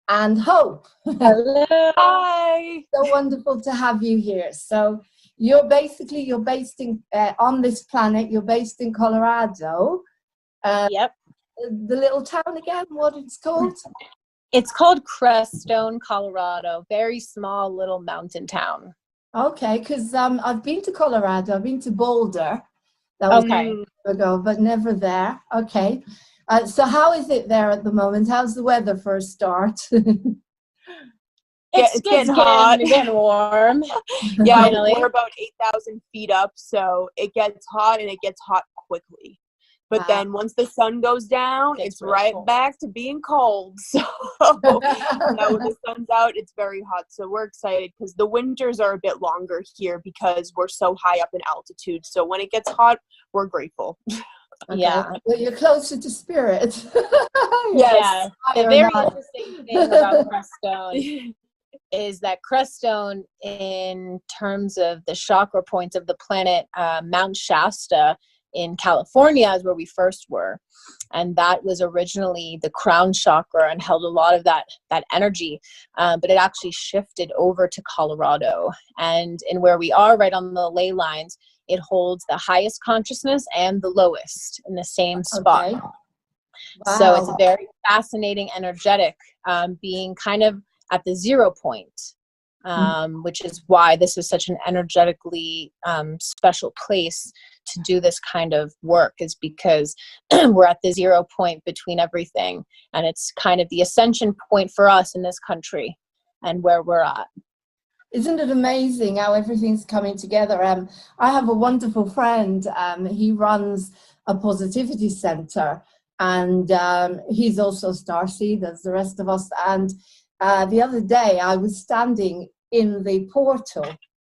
Speaker 2: and Hope.
Speaker 7: Hello. Hi.
Speaker 2: So wonderful to have you here. So you're based in on this planet. You're based in Colorado.
Speaker 7: Yep.
Speaker 2: The little town again, what it's called?
Speaker 7: It's called Crestone, Colorado. Very small little mountain town.
Speaker 2: Okay, because I've been to Colorado. I've been to Boulder. That was
Speaker 7: Okay.
Speaker 2: a year ago, but never there. Okay. So how is it there at the moment? How's the weather for a start?
Speaker 7: It's getting hot. It's getting warm.
Speaker 8: Yeah,
Speaker 7: Finally.
Speaker 8: we're about 8,000 feet up, so it gets hot, and it gets hot quickly. But then once the sun goes down, it's
Speaker 7: really
Speaker 8: right
Speaker 7: cold.
Speaker 8: back to being cold. So when the sun's out, it's very hot. So we're excited because the winters are a bit longer here because we're so high up in altitude. So when it gets hot, we're grateful.
Speaker 2: Okay.
Speaker 7: Yeah.
Speaker 2: Well, you're closer to spirit.
Speaker 7: Yeah. The
Speaker 2: Higher
Speaker 7: very
Speaker 2: than-
Speaker 7: interesting thing about Crestone is that Crestone, in terms of the chakra points of the planet, Mount Shasta in California is where we first were, and that was originally the crown chakra and held a lot of that energy, but it actually shifted over to Colorado, and in where we are right on the ley lines, it holds the highest consciousness and the lowest in the same spot.
Speaker 2: Okay.
Speaker 7: So it's
Speaker 2: Wow.
Speaker 7: very fascinating, energetic, being kind of at the 0 point, which is why this is such an energetically special place to do this kind of work, is because we're at the 0 point between everything, and it's kind of the ascension point for us in this country and where we're at.
Speaker 2: Isn't it amazing how everything's coming together? I have a wonderful friend. He runs a positivity center, and he's also starseed as the rest of us. And the other day, I was standing in the portal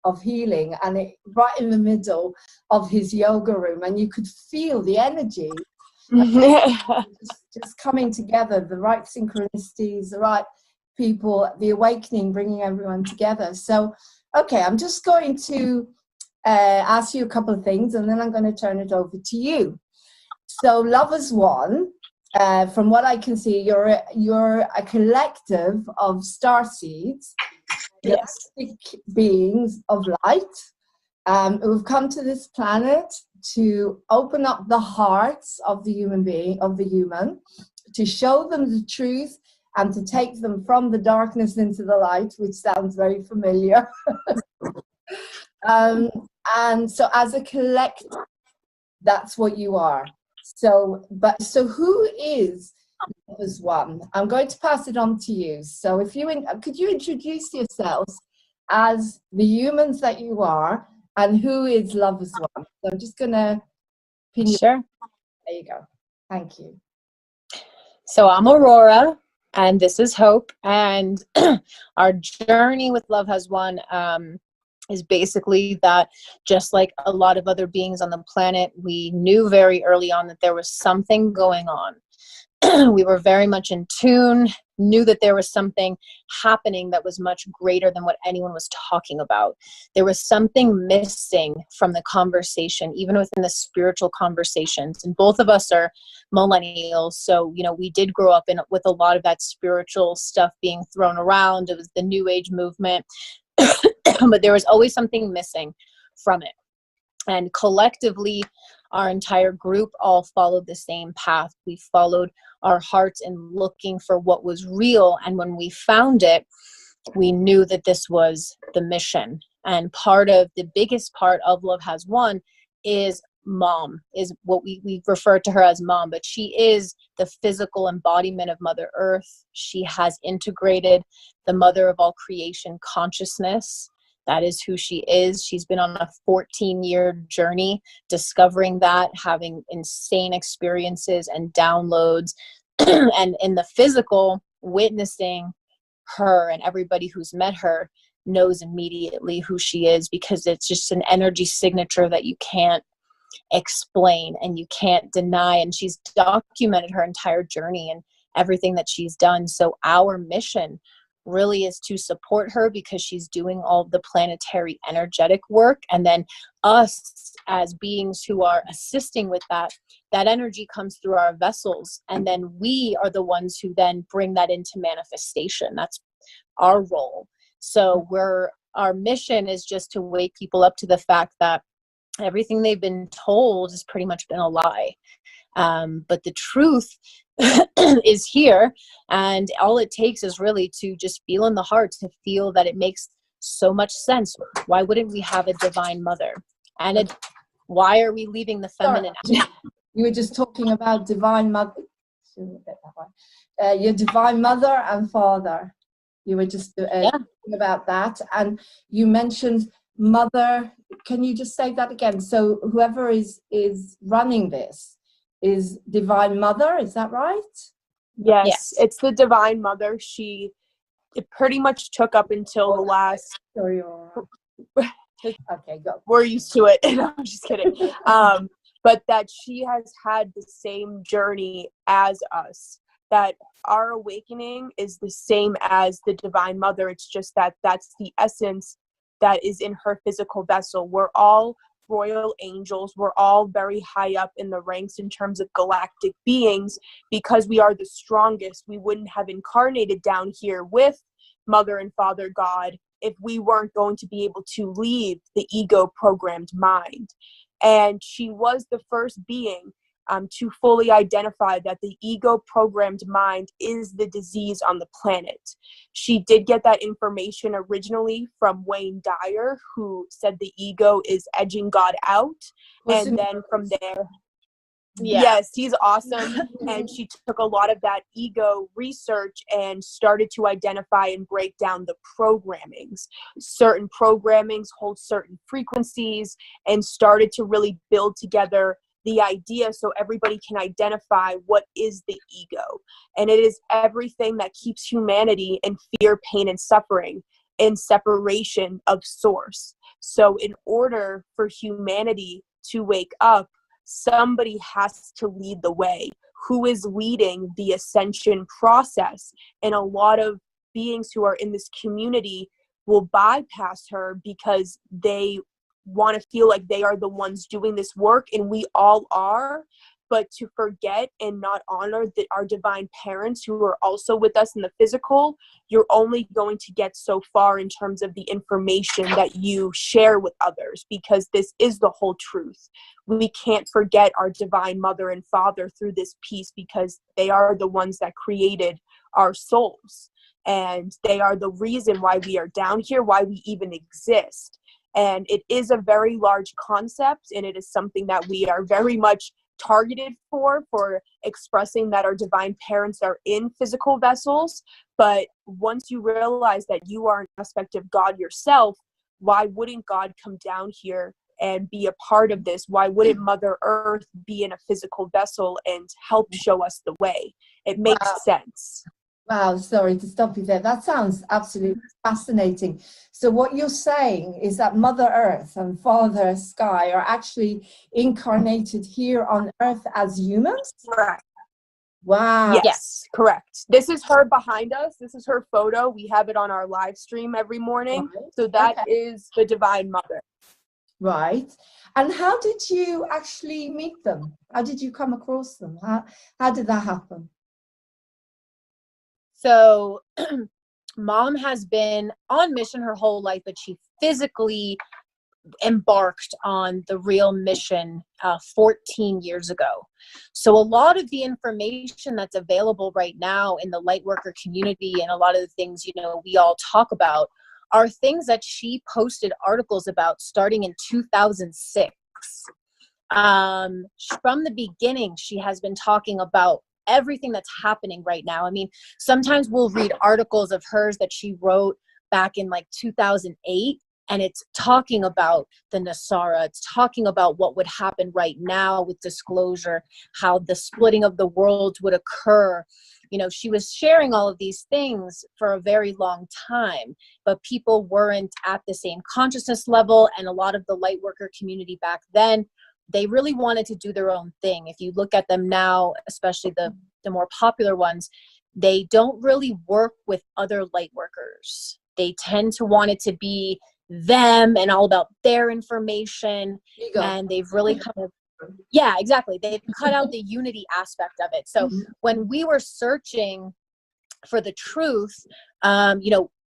Speaker 2: of healing, and right in the middle of his yoga room, and you could feel the energy just coming together, the right synchronicities, the right people, the awakening, bringing everyone together. So Okay, I'm just going to ask you a couple of things, and then I'm going to turn it over to you. So, Love is One. From what I can see, you're a collective of star seeds,
Speaker 7: Yes.
Speaker 2: galactic beings of light, who've come to this planet to open up the hearts of the human being, to show them the truth and to take them from the darkness into the light, which sounds very familiar. And so as a collective, that's what you are. So who is Love is One? I'm going to pass it on to you. So could you introduce yourselves as the humans that you are, and who is Love is One? So I'm just going to pin you.
Speaker 7: Sure.
Speaker 2: There you go. Thank you.
Speaker 7: So I'm Aurora, and this is Hope. And our journey with Love Has Won is basically that, just like a lot of other beings on the planet, we knew very early on that there was something going on. We were very much in tune, knew that there was something happening that was much greater than what anyone was talking about. There was something missing from the conversation, even within the spiritual conversations. And both of us are millennials, so we did grow up with a lot of that spiritual stuff being thrown around. It was the New Age movement, but there was always something missing from it. And collectively, our entire group all followed the same path. We followed our hearts in looking for what was real. And when we found it, we knew that this was the mission. And the biggest part of Love Has Won is Mom, is what we refer to her as Mom, but she is the physical embodiment of Mother Earth. She has integrated the mother of all creation consciousness. That is who she is. She's been on a 14-year journey discovering that, having insane experiences and downloads, and in the physical, witnessing her, and everybody who's met her knows immediately who she is, because it's just an energy signature that you can't explain and you can't deny. And she's documented her entire journey and everything that she's done. So our mission really is to support her, because she's doing all the planetary energetic work, and then us as beings who are assisting with that energy comes through our vessels, and then we are the ones who then bring that into manifestation. That's our role. So our mission is just to wake people up to the fact that everything they've been told has pretty much been a lie. But the truth is here, and all it takes is really to just feel in the heart, to feel that it makes so much sense. Why wouldn't we have a divine mother? And why are we leaving the feminine out?
Speaker 2: You were just talking about divine mother. Your divine mother and father. You were just talking about that, and you mentioned mother. Can you just say that again? So whoever is running this is Divine Mother, is that right?
Speaker 8: Yes, it's the Divine Mother. It pretty much took up until the last.
Speaker 2: Sorry. Okay, go.
Speaker 8: We're used to it. No, I'm just kidding. But that she has had the same journey as us. That our awakening is the same as the Divine Mother. It's just that that's the essence that is in her physical vessel. We're all royal angels. We're all very high up in the ranks in terms of galactic beings, because we are the strongest. We wouldn't have incarnated down here with Mother and Father God if we weren't going to be able to leave the ego programmed mind. And she was the first being to fully identify that the ego programmed mind is the disease on the planet. She did get that information originally from Wayne Dyer, who said the ego is edging God out. And then from there, yes, he's awesome. And she took a lot of that ego research and started to identify and break down the programmings. Certain programmings hold certain frequencies, and started to really build together the idea so everybody can identify what is the ego. And it is everything that keeps humanity in fear, pain, and suffering, in separation of source. So in order for humanity to wake up, somebody has to lead the way. Who is leading the ascension process? And a lot of beings who are in this community will bypass her because they want to feel like they are the ones doing this work, and we all are, but to forget and not honor our divine parents who are also with us in the physical, you're only going to get so far in terms of the information that you share with others, because this is the whole truth. We can't forget our divine mother and father through this piece, because they are the ones that created our souls, and they are the reason why we are down here, why we even exist. And it is a very large concept, and it is something that we are very much targeted for expressing that our divine parents are in physical vessels. But once you realize that you are an aspect of God yourself, why wouldn't God come down here and be a part of this? Why wouldn't Mother Earth be in a physical vessel and help show us the way? It makes sense.
Speaker 2: Wow, sorry to stop you there. That sounds absolutely fascinating. So what you're saying is that Mother Earth and Father Sky are actually incarnated here on Earth as humans?
Speaker 8: Correct.
Speaker 2: Wow.
Speaker 8: Yes, correct. This is her behind us. This is her photo. We have it on our live stream every morning.
Speaker 2: Right.
Speaker 8: So that is the Divine Mother.
Speaker 2: Right. And how did you actually meet them? How did you come across them? How did that happen?
Speaker 7: So Mom has been on mission her whole life, but she physically embarked on the real mission 14 years ago. So a lot of the information that's available right now in the light worker community, and a lot of the things, we all talk about, are things that she posted articles about starting in 2006. From the beginning, she has been talking about everything that's happening right now. I mean, sometimes we'll read articles of hers that she wrote back in like 2008, and it's talking about the Nasara. It's talking about what would happen right now with disclosure, how the splitting of the worlds would occur. She was sharing all of these things for a very long time, but people weren't at the same consciousness level. And a lot of the light worker community back then, they really wanted to do their own thing. If you look at them now, especially the more popular ones, they don't really work with other light workers. They tend to want it to be them and all about their information. And they've really yeah, exactly. They've cut out the unity aspect of it. So when we were searching for the truth,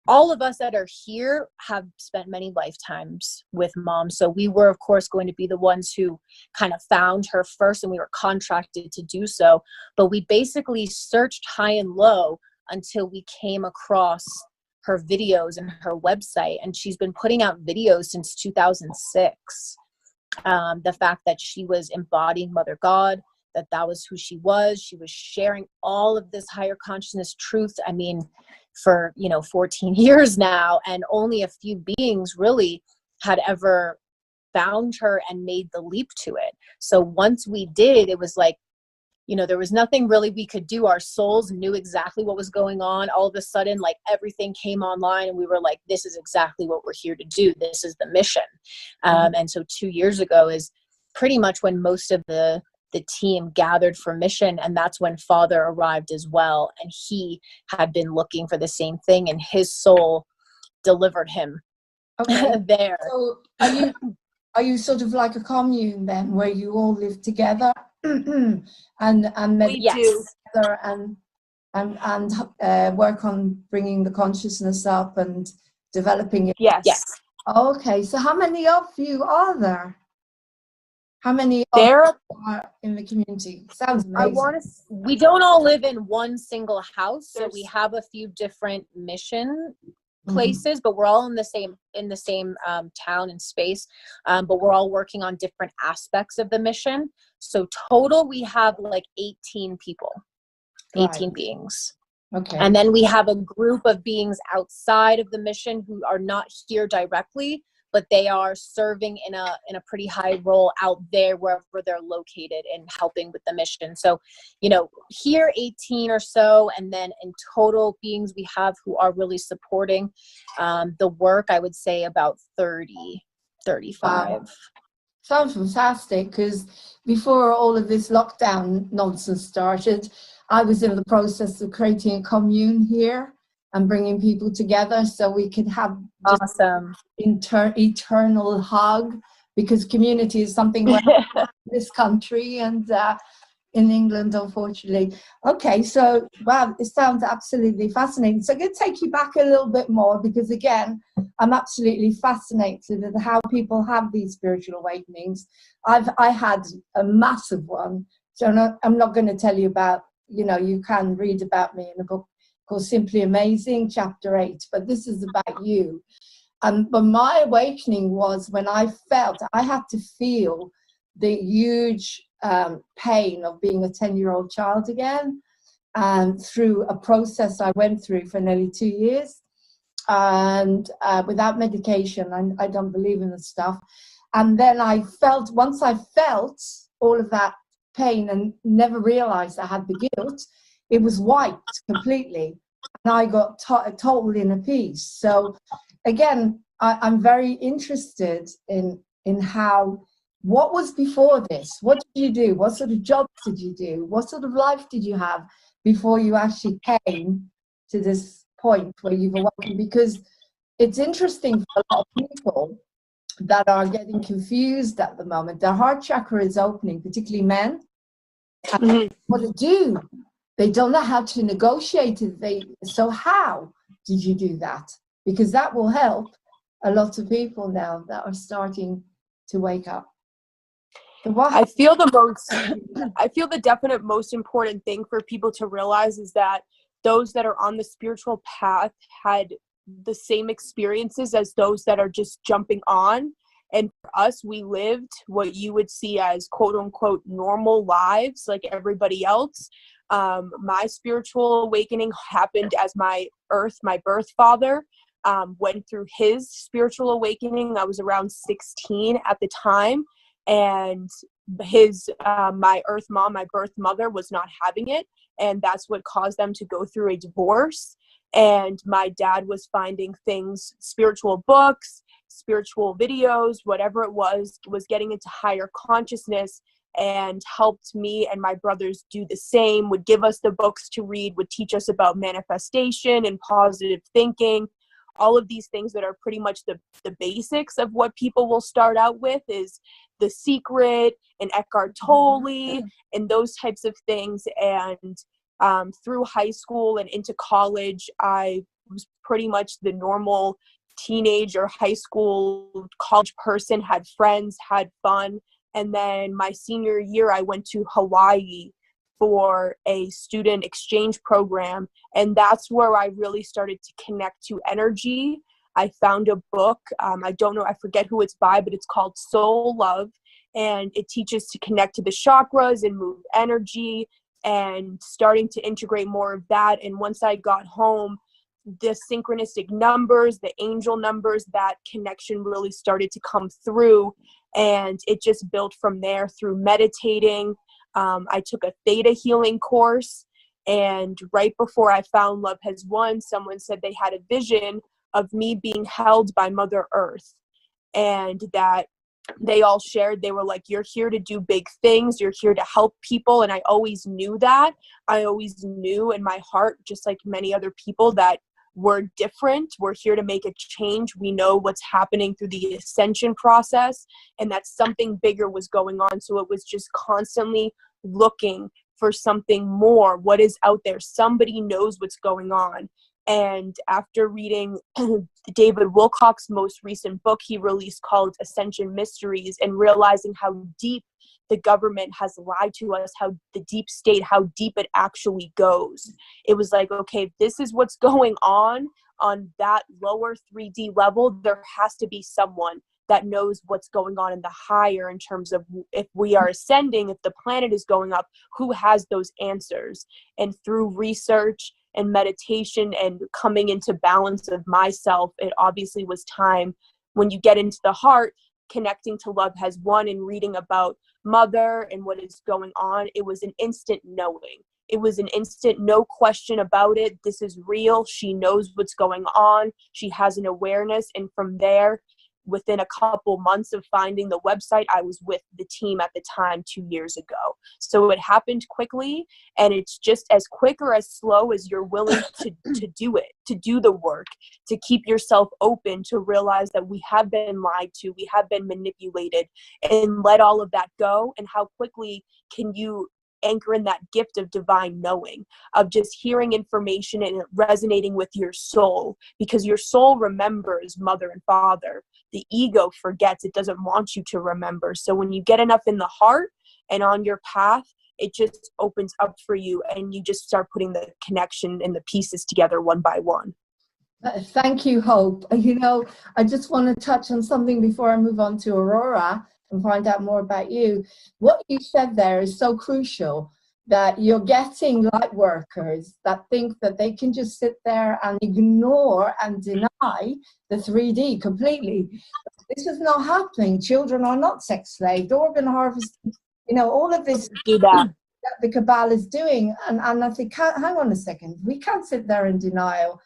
Speaker 7: all of us that are here have spent many lifetimes with Mom. So we were, of course, going to be the ones who kind of found her first, and we were contracted to do so. But we basically searched high and low until we came across her videos and her website. And she's been putting out videos since 2006. The fact that she was embodying Mother God, that was who she was sharing all of this higher consciousness truth. I mean, for 14 years now, and only a few beings really had ever found her and made the leap to it. So once we did, it was like, there was nothing really we could do. Our souls knew exactly what was going on. All of a sudden, like, everything came online, and we were like, this is exactly what we're here to do. This is the mission. And so 2 years ago is pretty much when most of the team gathered for mission, and that's when Father arrived as well. And he had been looking for the same thing, and his soul delivered him there.
Speaker 2: So are you sort of like a commune then, where you all live together and meditate together and work on bringing the consciousness up and developing it?
Speaker 8: Yes.
Speaker 2: Okay, so how many of you are there? How many
Speaker 8: there
Speaker 2: are in the community? Sounds amazing.
Speaker 7: We don't all live in one single house, so we have a few different mission places, but we're all in the same town and space, but we're all working on different aspects of the mission. So total, we have like 18 people, 18 beings.
Speaker 2: Okay.
Speaker 7: And then we have a group of beings outside of the mission who are not here directly, but they are serving in a pretty high role out there wherever they're located and helping with the mission. So, here 18 or so, and then in total beings we have who are really supporting the work, I would say about 30, 35.
Speaker 2: Wow. Sounds fantastic, because before all of this lockdown nonsense started, I was in the process of creating a commune here, and bringing people together so we could have just
Speaker 7: Awesome.
Speaker 2: eternal hug, because community is something where this country and in England, unfortunately. Okay, so wow, it sounds absolutely fascinating. So I'm going to take you back a little bit more, because again, I'm absolutely fascinated with how people have these spiritual awakenings. I had a massive one, so I'm not going to tell you about, you can read about me in a book called Simply Amazing, chapter 8, but this is about you. But my awakening was when I had to feel the huge pain of being a 10-year-old child again, and through a process I went through for nearly 2 years, and without medication. I don't believe in this stuff. And then once I felt all of that pain and never realized I had the guilt, it was wiped completely, and I got total inner peace. So again, I'm very interested in how, what was before this? What did you do? What sort of jobs did you do? What sort of life did you have before you actually came to this point where you've awoken? Because it's interesting for a lot of people that are getting confused at the moment. Their heart chakra is opening, particularly men. And what to do? They don't know how to negotiate it. So how did you do that? Because that will help a lot of people now that are starting to wake up. So
Speaker 8: I feel the definite most important thing for people to realize is that those that are on the spiritual path had the same experiences as those that are just jumping on. And for us, we lived what you would see as quote unquote normal lives like everybody else. My spiritual awakening happened as my birth father went through his spiritual awakening. I was around 16 at the time, and my birth mother was not having it, and that's what caused them to go through a divorce. And my dad was finding things, spiritual books, spiritual videos, whatever it was getting into higher consciousness, and helped me and my brothers do the same, would give us the books to read, would teach us about manifestation and positive thinking. All of these things that are pretty much the basics of what people will start out with is The Secret and Eckhart Tolle and those types of things. And through high school and into college, I was pretty much the normal teenage or high school college person, had friends, had fun. And then my senior year, I went to Hawaii for a student exchange program. And that's where I really started to connect to energy. I found a book, I forget who it's by, but it's called Soul Love. And it teaches to connect to the chakras and move energy, and starting to integrate more of that. And once I got home, the synchronistic numbers, the angel numbers, that connection really started to come through. And it just built from there through meditating. I took a theta healing course, and right before I found Love Has Won, someone said they had a vision of me being held by Mother Earth, and that they all shared, they were like, you're here to do big things, you're here to help people. And I always knew that. I always knew in my heart, just like many other people, that we're different. We're here to make a change. We know what's happening through the ascension process, and that something bigger was going on. So it was just constantly looking for something more. What is out there? Somebody knows what's going on. And after reading David Wilcock's most recent book he released called Ascension Mysteries, and realizing how deep the government has lied to us, how the deep state, how deep it actually goes, it was like, okay, this is what's going on that lower 3D level. There has to be someone that knows what's going on in the higher, in terms of if we are ascending, if the planet is going up, who has those answers. And through research and meditation and coming into balance of myself, it obviously was time, when you get into the heart, connecting to Love Has Won and reading about Mother and what is going on, it was an instant knowing. It was an instant, no question about it. This is real. She knows what's going on. She has an awareness. And from there, within a couple months of finding the website, I was with the team at the time 2 years ago. So it happened quickly, and it's just as quick or as slow as you're willing to do it, to do the work, to keep yourself open, to realize that we have been lied to, we have been manipulated, and let all of that go. And how quickly can you anchor in that gift of divine knowing, of just hearing information and it resonating with your soul, because your soul remembers mother and father. The ego forgets, it doesn't want you to remember. So when you get enough in the heart and on your path, it just opens up for you, and you just start putting the connection and the pieces together one by one.
Speaker 2: Thank you, Hope. You know, I just want to touch on something before I move on to Aurora and find out more about you. What you said there is so crucial, that you're getting light workers that think that they can just sit there and ignore and deny the 3D completely. This is not happening. Children are not sex slaves, organ harvesting, you know, all of this
Speaker 8: Do that.
Speaker 2: that the cabal is doing. And I think, hang on a second, we can't sit there in denial.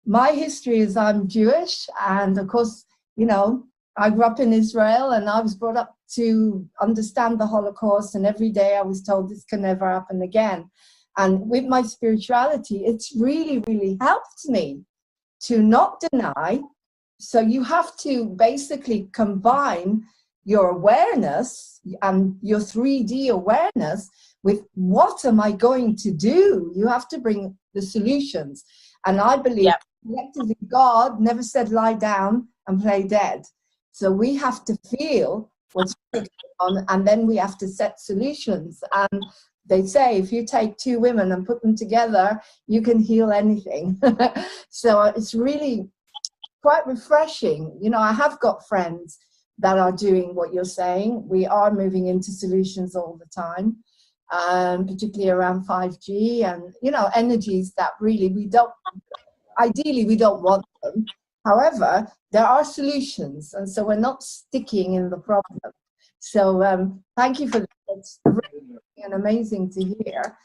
Speaker 2: My history is I'm Jewish, and of course, you know, I grew up in Israel, and I was brought up to understand the Holocaust, and every day I was told this can never happen again. And with my spirituality, it's really, really helped me to not deny. So you have to basically combine your awareness and your 3D awareness with what am I going to do? You have to bring the solutions. And I believe collectively God never said lie down and play dead. So we have to feel what's going on, and then we have to set solutions. And they say if you take two women and put them together, you can heal anything. So it's really quite refreshing. You know, I have got friends that are doing what you're saying. We are moving into solutions all the time, particularly around 5G and, you know, energies that really ideally we don't want them. However, there are solutions, and so we're not sticking in the problem. So thank you for that. It's really amazing to hear.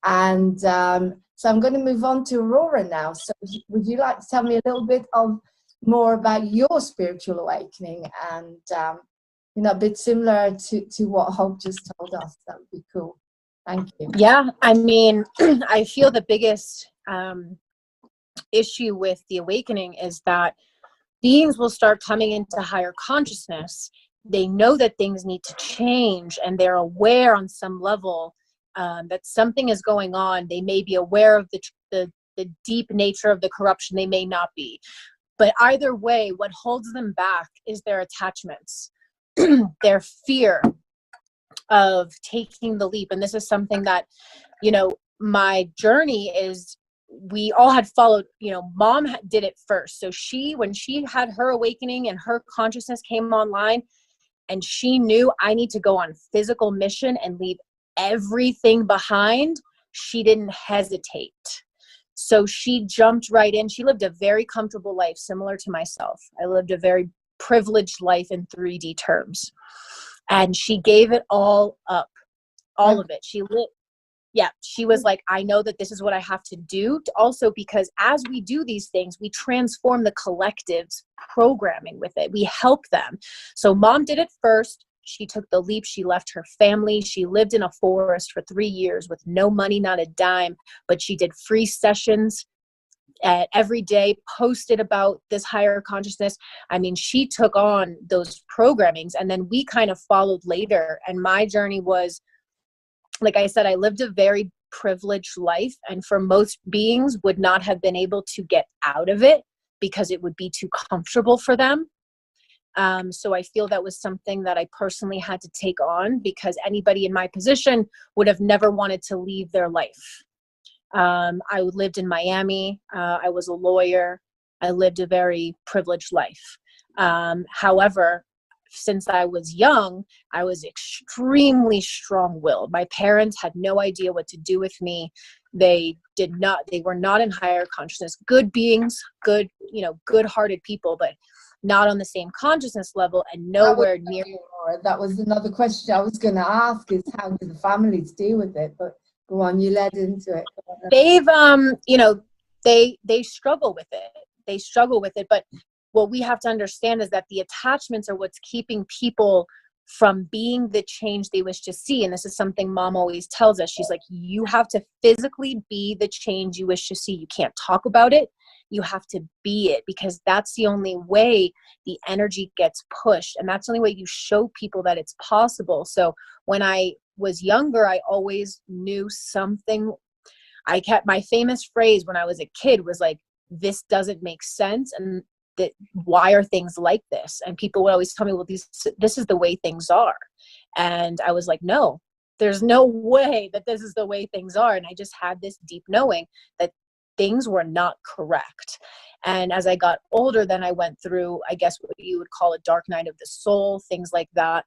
Speaker 2: And so I'm going to move on to Aurora now. So would you like to tell me a little bit more about your spiritual awakening, and you know, a bit similar to what Hope just told us? That would be cool. Thank you.
Speaker 7: Yeah, I mean, I feel the biggest issue with the awakening is that beings will start coming into higher consciousness. They know that things need to change, and they're aware on some level that something is going on. They may be aware of the deep nature of the corruption. They may not be. But either way, what holds them back is their attachments, their fear of taking the leap. And this is something that, you know, my journey is, we all had followed, you know, mom did it first. So when she had her awakening and her consciousness came online, and she knew I need to go on physical mission and leave everything behind, she didn't hesitate. So she jumped right in. She lived a very comfortable life, similar to myself. I lived a very privileged life in 3D terms. And she gave it all up, all of it. She was like, I know that this is what I have to do. Also, because as we do these things, we transform the collective's programming with it. We help them. So mom did it first. She took the leap. She left her family. She lived in a forest for 3 years with no money, not a dime, but she did free sessions every day, posted about this higher consciousness. I mean, she took on those programmings, and then we kind of followed later. And my journey was, like I said, I lived a very privileged life, and for most beings would not have been able to get out of it because it would be too comfortable for them. So I feel that was something that I personally had to take on, because anybody in my position would have never wanted to leave their life. I lived in Miami. I was a lawyer. I lived a very privileged life. However, since I was young, I was extremely strong-willed. My parents had no idea what to do with me. They were not in higher consciousness. Good beings, good-hearted people, but not on the same consciousness level, and nowhere near.
Speaker 2: That was another question I was going to ask, is how do the families deal with it? But go on, you led into it.
Speaker 7: They've, they struggle with it. They struggle with it, but what we have to understand is that the attachments are what's keeping people from being the change they wish to see. And this is something mom always tells us. She's like, you have to physically be the change you wish to see. You can't talk about it. You have to be it, because that's the only way the energy gets pushed. And that's the only way you show people that it's possible. So when I was younger, I always knew something. I kept my famous phrase when I was a kid was like, this doesn't make sense. And that why are things like this? And people would always tell me, well, this is the way things are. And I was like, no, there's no way that this is the way things are. And I just had this deep knowing that things were not correct. And as I got older, then I went through, I guess, what you would call a dark night of the soul, things like that,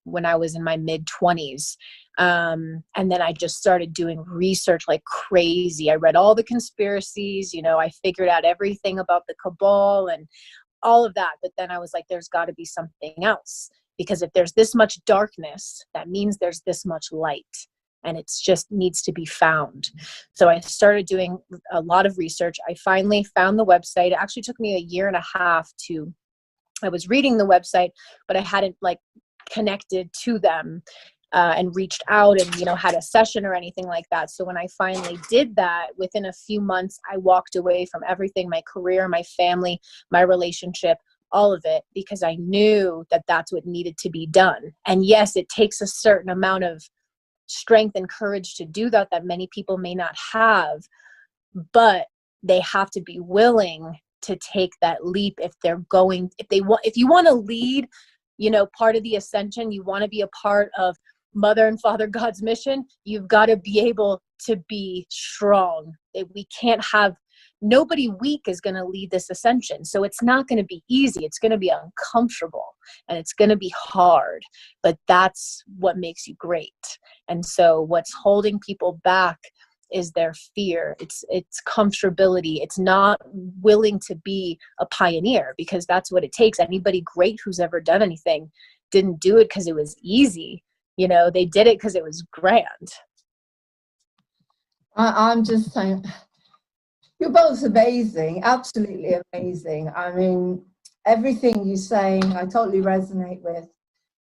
Speaker 7: when I was in my mid-20s. And then I just started doing research like crazy. I read all the conspiracies, I figured out everything about the cabal and all of that. But then I was like, there's got to be something else, because if there's this much darkness, that means there's this much light, and it's just needs to be found. So I started doing a lot of research. I finally found the website. It actually took me 1.5 years I was reading the website, but I hadn't connected to them and reached out and, had a session or anything like that. So when I finally did that, within a few months, I walked away from everything, my career, my family, my relationship, all of it, because I knew that that's what needed to be done. And yes, it takes a certain amount of strength and courage to do that many people may not have, but they have to be willing to take that leap if you want to lead, part of the ascension, you want to be a part of Mother and Father God's mission, you've got to be able to be strong. We can't have nobody weak is going to lead this ascension. So it's not going to be easy. It's going to be uncomfortable and it's going to be hard, but that's what makes you great. And so what's holding people back is their fear. It's comfortability. It's not willing to be a pioneer, because that's what it takes. Anybody great who's ever done anything didn't do it because it was easy. They did it because it was grand.
Speaker 2: I'm just saying, you're both amazing, absolutely amazing. I mean, everything you're saying, I totally resonate with.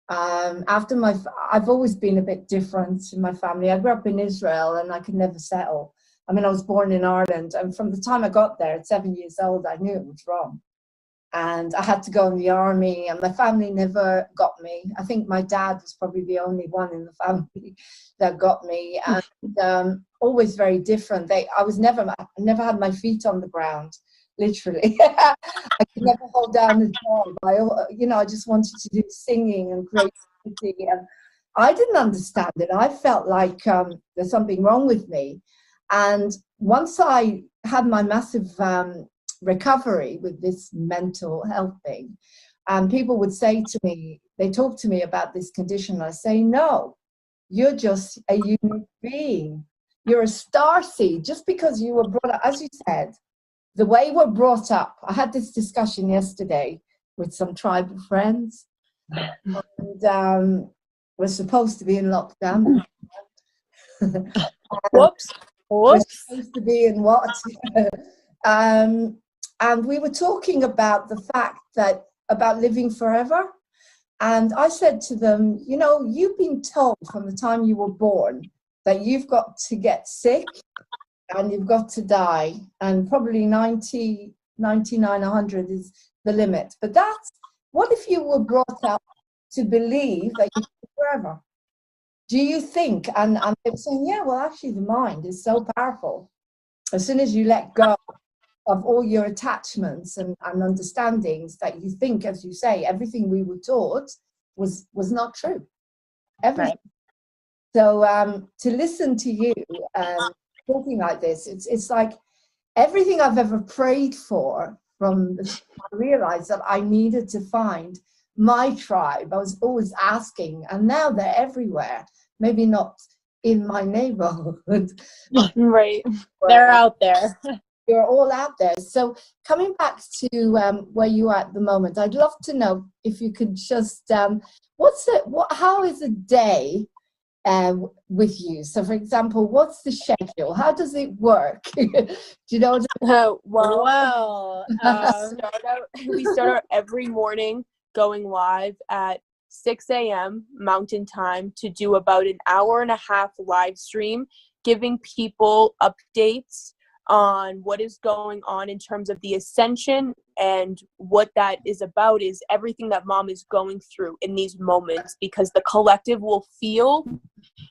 Speaker 2: I've always been a bit different in my family. I grew up in Israel and I could never settle. I mean, I was born in Ireland, and from the time I got there at 7 years old, I knew it was wrong. And I had to go in the army, and my family never got me. I think my dad was probably the only one in the family that got me, and always very different. I never had my feet on the ground, literally. I could never hold down a job. I just wanted to do singing and creativity, and I didn't understand it. I felt like there's something wrong with me. And once I had my massive recovery with this mental health thing, and people would say to me, they talk to me about this condition, I say, no, you're just a unique being. You're a starseed. Just because you were brought up, as you said, the way we're brought up. I had this discussion yesterday with some tribal friends, and we're supposed to be in lockdown.
Speaker 7: Whoops.
Speaker 2: We're supposed to be in what? And we were talking about the fact about living forever. And I said to them, you've been told from the time you were born that you've got to get sick and you've got to die. And probably 90, 99, 100 is the limit. But what if you were brought up to believe that you live forever? Do you think, and they were saying, yeah, well, actually the mind is so powerful. As soon as you let go of all your attachments and understandings, that you think, as you say, everything we were taught was not true. Everything. Right. So to listen to you talking like this, it's like everything I've ever prayed for from the time I realized that I needed to find my tribe. I was always asking, and now they're everywhere. Maybe not in my neighborhood.
Speaker 7: Right. They're out there.
Speaker 2: You're all out there. So coming back to where you are at the moment, I'd love to know if you could just, how is a day with you? So, for example, what's the schedule? How does it work? Do you know what
Speaker 8: we start out every morning going live at 6 a.m. Mountain Time to do about an hour and a half live stream, giving people updates on what is going on in terms of the ascension. And what that is about is everything that mom is going through in these moments, because the collective will feel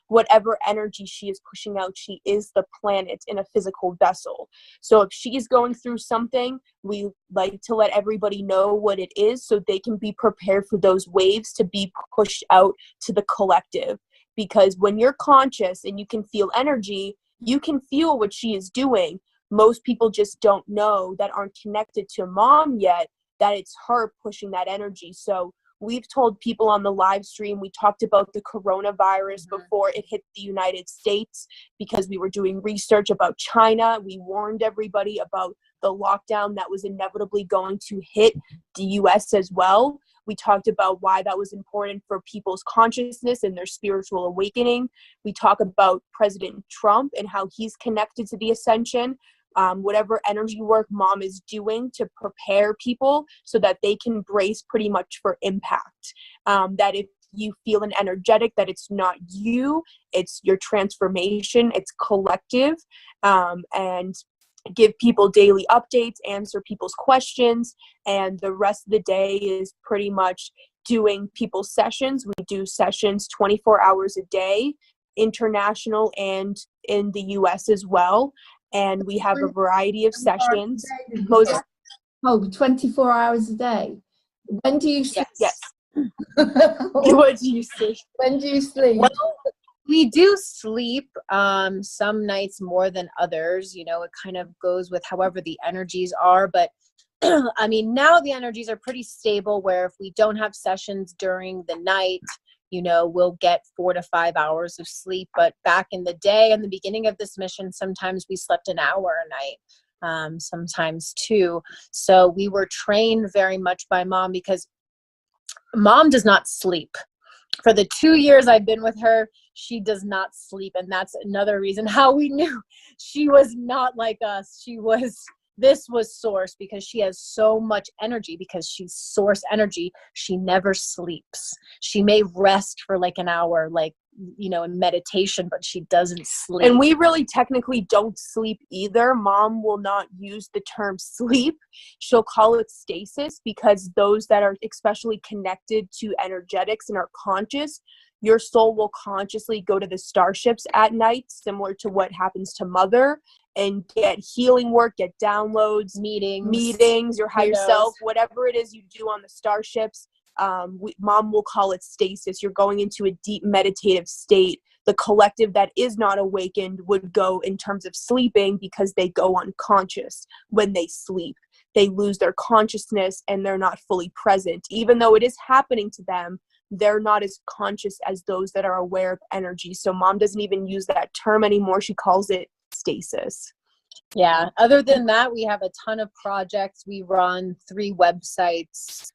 Speaker 8: whatever energy she is pushing out. She is the planet in a physical vessel. So if she's going through something, we like to let everybody know what it is so they can be prepared for those waves to be pushed out to the collective. Because when you're conscious and you can feel energy, you can feel what she is doing. Most people just don't know, that aren't connected to mom yet, that it's her pushing that energy. So we've told people on the live stream, we talked about the coronavirus before it hit the United States, because we were doing research about China. We warned everybody about the lockdown that was inevitably going to hit the US as well. We talked about why that was important for people's consciousness and their spiritual awakening. We talk about President Trump and how he's connected to the ascension. Whatever energy work mom is doing to prepare people so that they can brace pretty much for impact. That if you feel an energetic, that it's not you, it's your transformation, it's collective, and give people daily updates, answer people's questions, and the rest of the day is pretty much doing people's sessions. We do sessions 24 hours a day, international and in the US as well. And we have a variety of sessions.
Speaker 2: 24 hours a day. When do you sleep?
Speaker 8: Yes. What do you sleep?
Speaker 2: When do you sleep?
Speaker 7: Well, we do sleep some nights more than others. You know, it kind of goes with however the energies are. But I mean, now the energies are pretty stable, where if we don't have sessions during the night, you know, we'll get 4 to 5 hours of sleep. But back in the day, in the beginning of this mission, sometimes we slept an hour a night, sometimes 2. So we were trained very much by mom, because mom does not sleep. For the 2 years I've been with her, she does not sleep. And that's another reason how we knew she was not like us. This was source, because she has so much energy, because she's source energy. She never sleeps. She may rest for like an hour, like, you know, in meditation, but she doesn't sleep.
Speaker 8: And we really technically don't sleep either. Mom will not use the term sleep. She'll call it stasis, because those that are especially connected to energetics and are conscious, your soul will consciously go to the starships at night, similar to what happens to mother, and get healing work, get downloads, meetings, your higher self, whatever it is you do on the starships. Mom will call it stasis. You're going into a deep meditative state. The collective that is not awakened would go in terms of sleeping, because they go unconscious when they sleep. They lose their consciousness and they're not fully present. Even though it is happening to them, they're not as conscious as those that are aware of energy. So mom doesn't even use that term anymore. She calls it stasis.
Speaker 7: Yeah. Other than that, we have a ton of projects. We run 3 websites.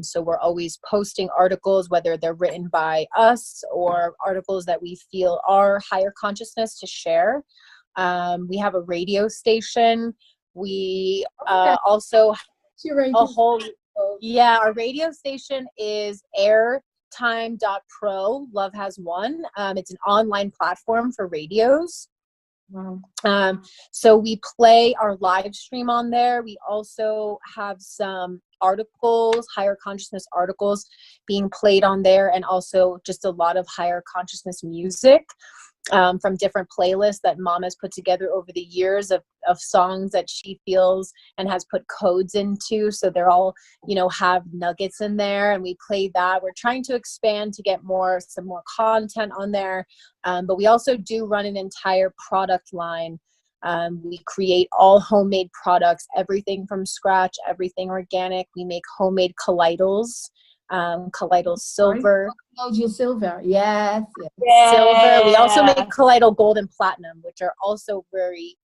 Speaker 7: So we're always posting articles, whether they're written by us or articles that we feel are higher consciousness to share. We have a radio station. We also a whole, our radio station is airtime.pro. Love has one. It's an online platform for radios.
Speaker 2: Wow.
Speaker 7: So we play our live stream on there. We also have some articles, higher consciousness articles being played on there, and also just a lot of higher consciousness music from different playlists that mom has put together over the years of songs that she feels and has put codes into. So they're all, you know, have nuggets in there, and we play that. We're trying to expand to get some more content on there. But we also do run an entire product line. We create all homemade products, everything from scratch, everything organic. We make homemade colloidals, colloidal silver.
Speaker 2: Colloidal silver, yes.
Speaker 7: Silver. We also make colloidal gold and platinum, which are also very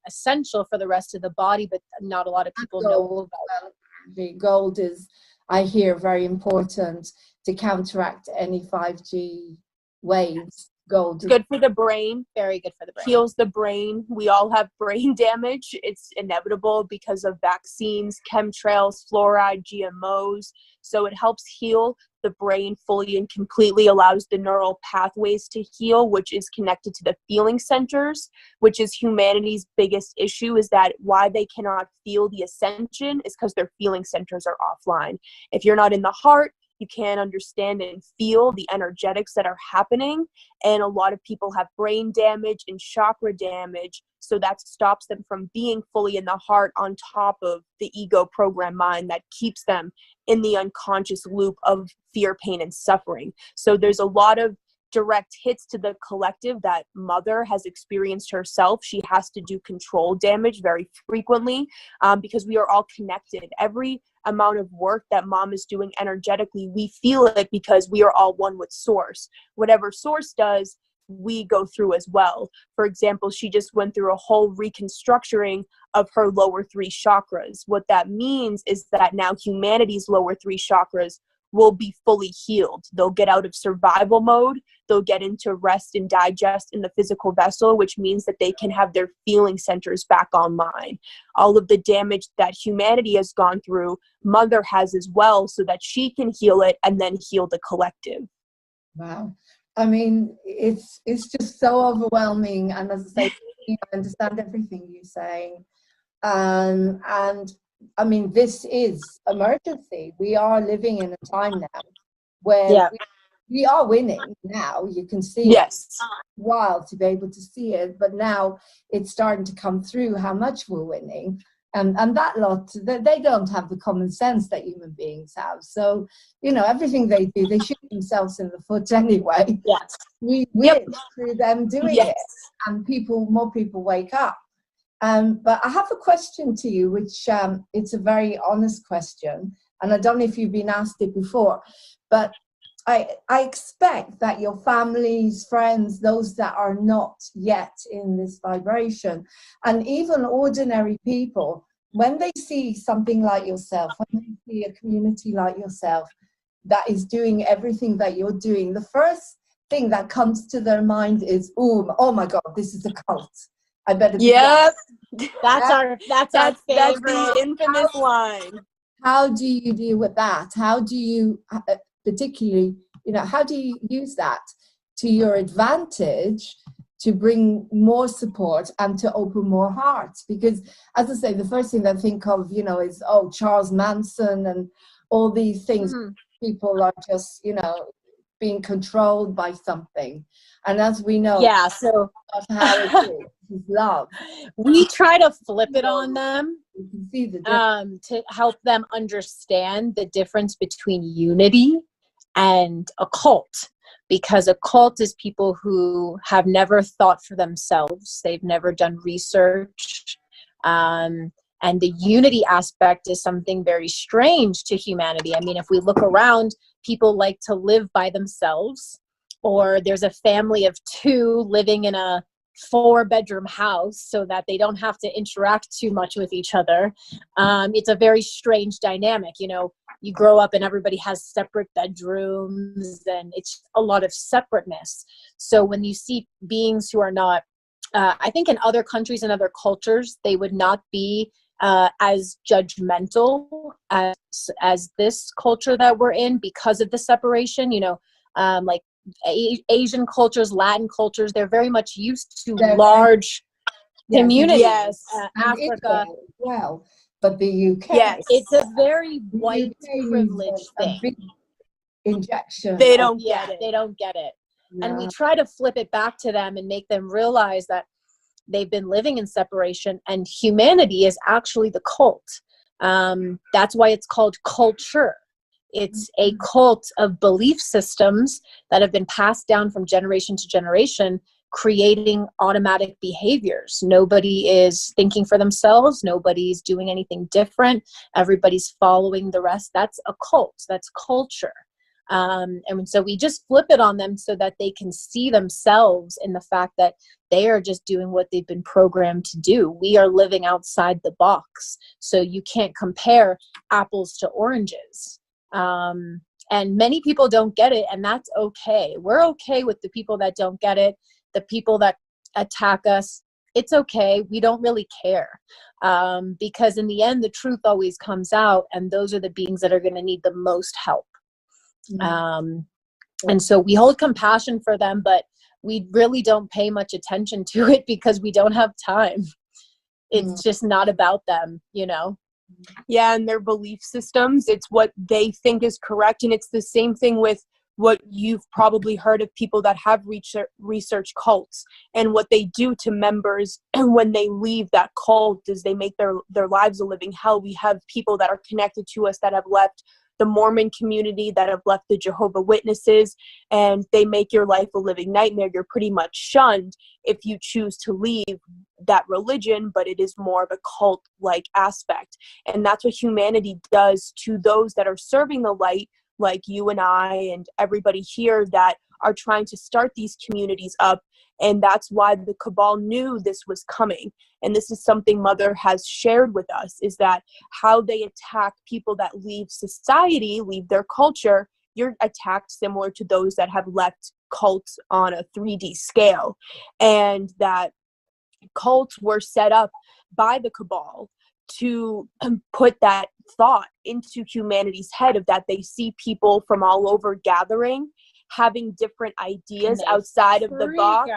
Speaker 7: essential for the rest of the body, but not a lot of people know about.
Speaker 2: The gold is, I hear, very important to counteract any 5G waves go
Speaker 8: It's
Speaker 2: to
Speaker 8: good for the brain.
Speaker 7: Very good for the brain.
Speaker 8: Heals the brain. We all have brain damage. It's inevitable because of vaccines, chemtrails, fluoride, GMOs. So it helps heal the brain fully and completely, allows the neural pathways to heal, which is connected to the feeling centers, which is humanity's biggest issue, is that why they cannot feel the ascension is because their feeling centers are offline. If you're not in the heart, you can't understand and feel the energetics that are happening. And a lot of people have brain damage and chakra damage. So that stops them from being fully in the heart, on top of the ego program mind that keeps them in the unconscious loop of fear, pain, and suffering. So there's a lot of direct hits to the collective that Mother has experienced herself. She has to do control damage very frequently, because we are all connected. Every amount of work that Mom is doing energetically, we feel it because we are all one with Source. Whatever Source does, we go through as well. For example, she just went through a whole reconstructuring of her lower 3 chakras. What that means is that now humanity's lower 3 chakras will be fully healed. They'll get out of survival mode. They'll get into rest and digest in the physical vessel, which means that they can have their feeling centers back online. All of the damage that humanity has gone through, Mother has as well, so that she can heal it and then heal the collective.
Speaker 2: Wow. I mean, it's just so overwhelming. And as I say, I understand everything you're saying. And I mean, this is emergency. We are living in a time now where we are winning now. You can see
Speaker 8: Yes.
Speaker 2: it's wild to be able to see it, but now it's starting to come through how much we're winning. And that lot, they don't have the common sense that human beings have. So, you know, everything they do, they shoot themselves in the foot anyway.
Speaker 7: Yes.
Speaker 2: We win through them doing it, and more people wake up. But I have a question to you, which it's a very honest question, and I don't know if you've been asked it before, but I expect that your families, friends, those that are not yet in this vibration, and even ordinary people, when they see something like yourself, when they see a community like yourself that is doing everything that you're doing, the first thing that comes to their mind is, oh my God, this is a cult. I better be
Speaker 7: That's our
Speaker 8: That's
Speaker 7: favorite.
Speaker 8: the infamous line.
Speaker 2: How do you deal with that? How do you, particularly, you know, how do you use that to your advantage to bring more support and to open more hearts? Because, as I say, the first thing I think of, you know, is, Charles Manson and all these things. People are just, you know, being controlled by something. And as we know,
Speaker 7: so
Speaker 2: that's how it is love.
Speaker 7: We try to flip it on them,
Speaker 2: You can see the difference.
Speaker 7: to help them understand the difference between unity and a cult. Because a cult is people who have never thought for themselves. They've never done research. And the unity aspect is something very strange to humanity. I mean, if we look around, people like to live by themselves, or there's a family of 2 living in a 4-bedroom house so that they don't have to interact too much with each other. It's a very strange dynamic. You know, you grow up and everybody has separate bedrooms, and it's a lot of separateness. So when you see beings who are not, I think in other countries and other cultures, they would not be as judgmental as this culture that we're in because of the separation. You know, like Asian cultures, Latin cultures, they're very much used to large communities.
Speaker 8: Yes.
Speaker 7: Africa,
Speaker 2: well, but the UK,
Speaker 7: it's a very white
Speaker 2: UK
Speaker 7: privilege
Speaker 2: a
Speaker 7: thing.
Speaker 2: big injection.
Speaker 8: They don't get it.
Speaker 7: They don't get it.
Speaker 2: No.
Speaker 7: And we try to flip it back to them and make them realize that they've been living in separation, and humanity is actually the cult. That's why it's called culture. It's a cult of belief systems that have been passed down from generation to generation, creating automatic behaviors. Nobody is thinking for themselves. Nobody's doing anything different. Everybody's following the rest. That's a cult. That's culture. And so we just flip it on them so that they can see themselves in the fact that they are just doing what they've been programmed to do. We are living outside the box. So you can't compare apples to oranges. And many people don't get it, and that's okay. We're okay with the people that don't get it, the people that attack us. It's okay. We don't really care, because in the end, the truth always comes out, and those are the beings that are going to need the most help. And so we hold compassion for them, but we really don't pay much attention to it because we don't have time. It's just not about them, you know?
Speaker 8: Yeah, and their belief systems, it's what they think is correct. And it's the same thing with what you've probably heard of people that have research cults, and what they do to members when they leave that cult is they make their lives a living hell. We have people that are connected to us that have left the Mormon community, that have left the Jehovah Witnesses, and they make your life a living nightmare. You're pretty much shunned if you choose to leave that religion, but it is more of a cult-like aspect. And that's what humanity does to those that are serving the light, like you and I and everybody here that are trying to start these communities up. And that's why the cabal knew this was coming. And this is something Mother has shared with us, is that how they attack people that leave society, leave their culture, you're attacked similar to those that have left cults on a 3D scale. And that cults were set up by the cabal to put that thought into humanity's head, of that they see people from all over gathering, having different ideas outside of the box.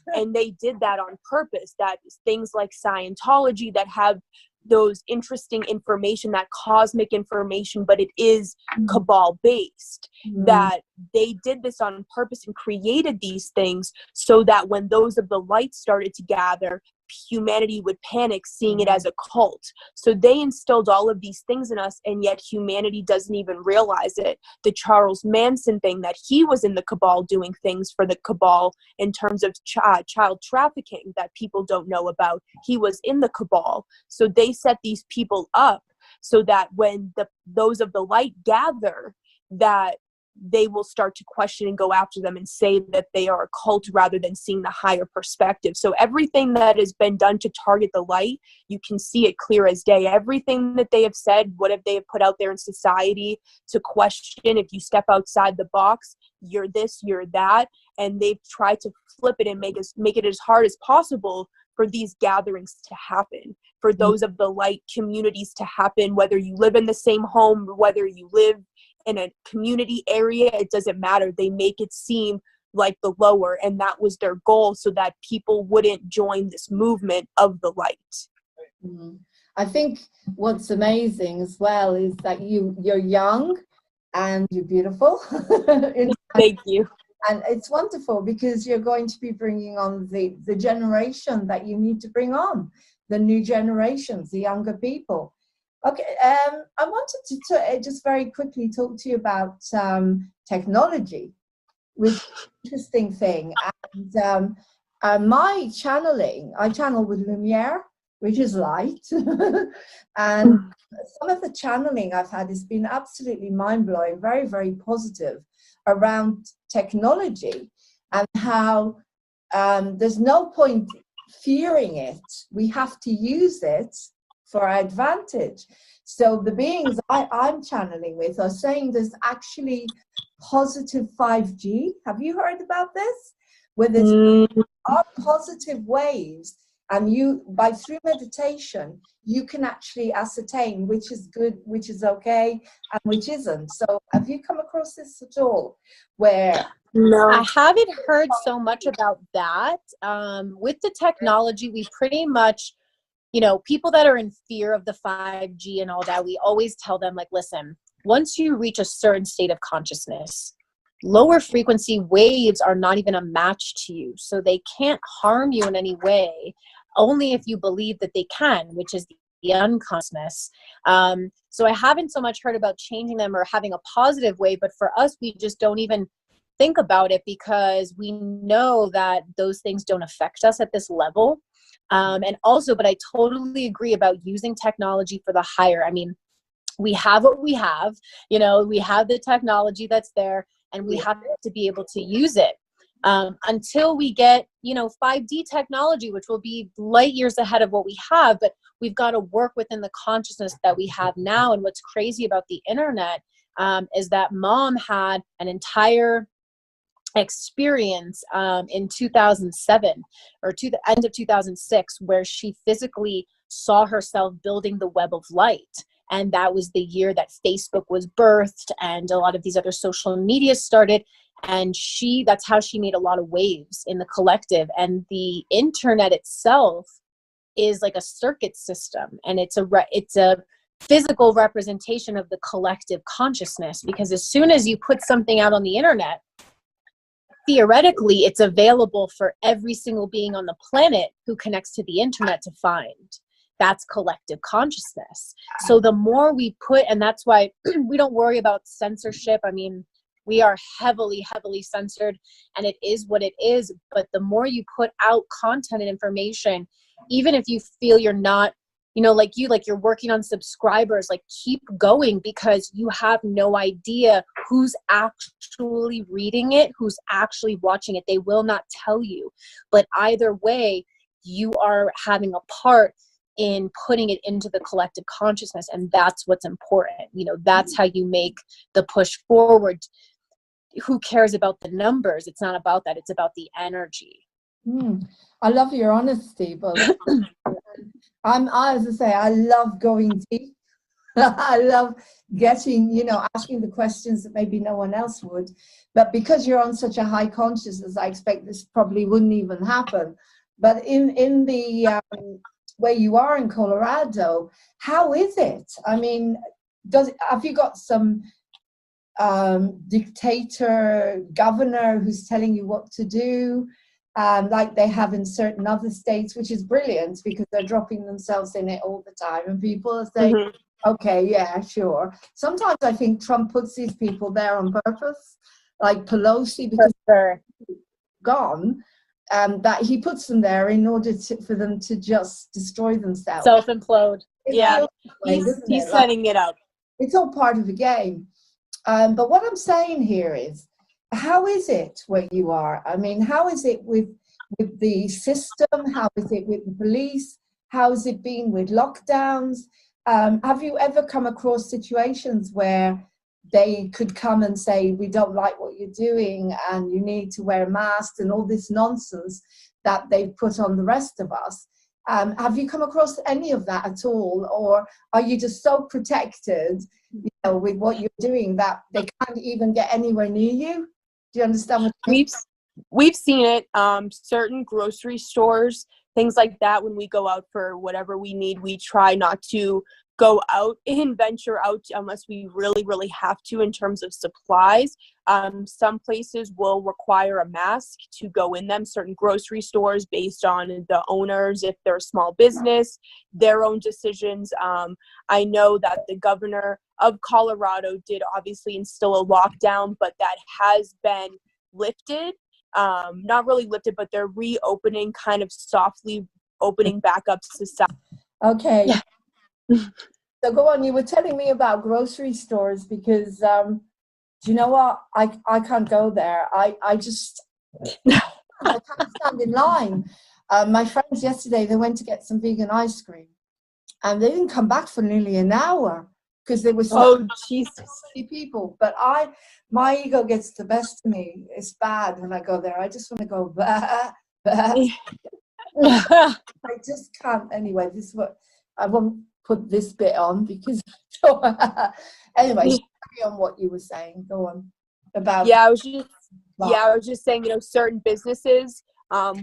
Speaker 8: And they did that on purpose. That things like Scientology that have those interesting information, that cosmic information, but it is cabal based, that they did this on purpose and created these things so that when those of the light started to gather, humanity would panic, seeing it as a cult. So they instilled all of these things in us, and yet humanity doesn't even realize it. The Charles Manson thing, that he was in the cabal doing things for the cabal in terms of child trafficking that people don't know about, he was in the cabal. So they set these people up so that when those of the light gather, that they will start to question and go after them and say that they are a cult, rather than seeing the higher perspective. So everything that has been done to target the light, you can see it clear as day. Everything that they have said, what have they put out there in society to question, if you step outside the box, you're this, you're that. And they've tried to flip it and make it as hard as possible for these gatherings to happen, for those of the light communities to happen, whether you live in the same home, whether you live in a community area, it doesn't matter. They make it seem like the lower, and that was their goal, so that people wouldn't join this movement of the light.
Speaker 2: I think what's amazing as well is that you're young and you're beautiful.
Speaker 8: Thank you.
Speaker 2: And it's wonderful, because you're going to be bringing on the generation that you need to bring on, the new generations, the younger people. Okay, I wanted to just very quickly talk to you about technology, which is an interesting thing. And my channeling, I channel with Lumiere, which is light. And some of the channeling I've had has been absolutely mind-blowing, very, very positive, around technology, and how there's no point fearing it. We have to use it for our advantage. So the beings I'm channeling with are saying there's actually positive 5G. Have you heard about this? Where there are positive waves, and through meditation, you can actually ascertain which is good, which is okay, and which isn't. So have you come across this at all?
Speaker 7: No, I haven't heard so much about that. With the technology, we pretty much, people that are in fear of the 5G and all that, we always tell them, like, listen, once you reach a certain state of consciousness, lower frequency waves are not even a match to you. So they can't harm you in any way, only if you believe that they can, which is the unconsciousness. So I haven't so much heard about changing them or having a positive way, but for us, we just don't even think about it, because we know that those things don't affect us at this level. And also, but I totally agree about using technology for the higher. I mean, we have what we have, we have the technology that's there, and we have to be able to use it. Until we get, 5D technology, which will be light years ahead of what we have, but we've got to work within the consciousness that we have now. And what's crazy about the internet, is that mom had an entire experience in 2007 or to the end of 2006 where she physically saw herself building the web of light. And that was the year that Facebook was birthed and a lot of these other social media started. And that's how she made a lot of waves in the collective. And the internet itself is like a circuit system, and it's a physical representation of the collective consciousness, because as soon as you put something out on the internet, theoretically it's available for every single being on the planet who connects to the internet to find. That's collective consciousness. So the more we put, and that's why we don't worry about censorship. I mean, we are heavily censored, and it is what it is. But the more you put out content and information, even if you feel you're not, like you're working on subscribers, like keep going, because you have no idea who's actually reading it, who's actually watching it. They will not tell you. But either way, you are having a part in putting it into the collective consciousness, and that's what's important. That's how you make the push forward. Who cares about the numbers? It's not about that. It's about the energy.
Speaker 2: I love your honesty, but as I say, I love going deep. I love getting, asking the questions that maybe no one else would. But because you're on such a high consciousness, I expect this probably wouldn't even happen. But in the where you are in Colorado, how is it? I mean, have you got some dictator governor who's telling you what to do, like they have in certain other states, which is brilliant because they're dropping themselves in it all the time, and people are saying, okay, yeah, sure. Sometimes I think Trump puts these people there on purpose, like Pelosi, because they're gone, that he puts them there in order for them to just destroy themselves.
Speaker 7: Self-implode.
Speaker 8: Yeah, he's setting it up.
Speaker 2: It's all part of the game. But what I'm saying here is, how is it where you are? I mean, how is it with the system? How is it with the police? How has it been with lockdowns? Have you ever come across situations where they could come and say, we don't like what you're doing and you need to wear masks and all this nonsense that they've put on the rest of us? Have you come across any of that at all? Or are you just so protected, with what you're doing that they can't even get anywhere near you? Do you understand what I mean?
Speaker 8: We've seen it. Certain grocery stores, things like that, when we go out for whatever we need, we try not to go out and venture out unless we really, really have to in terms of supplies. Some places will require a mask to go in them, certain grocery stores, based on the owners, if they're a small business, their own decisions. I know that the governor of Colorado did obviously instill a lockdown, but that has been lifted. Not really lifted, but they're reopening, kind of softly opening back up society.
Speaker 2: Okay. Yeah. So go on. You were telling me about grocery stores because, do you know what? I can't go there. I just, I can't stand in line. My friends yesterday, they went to get some vegan ice cream and they didn't come back for nearly an hour because there were so many people. But my ego gets the best of me. It's bad when I go there. I just want to go, bah, bah. I just can't. Anyway, this is what I won't put this bit on because anyway, carry on what you were saying. Go on about.
Speaker 8: I was just saying, certain businesses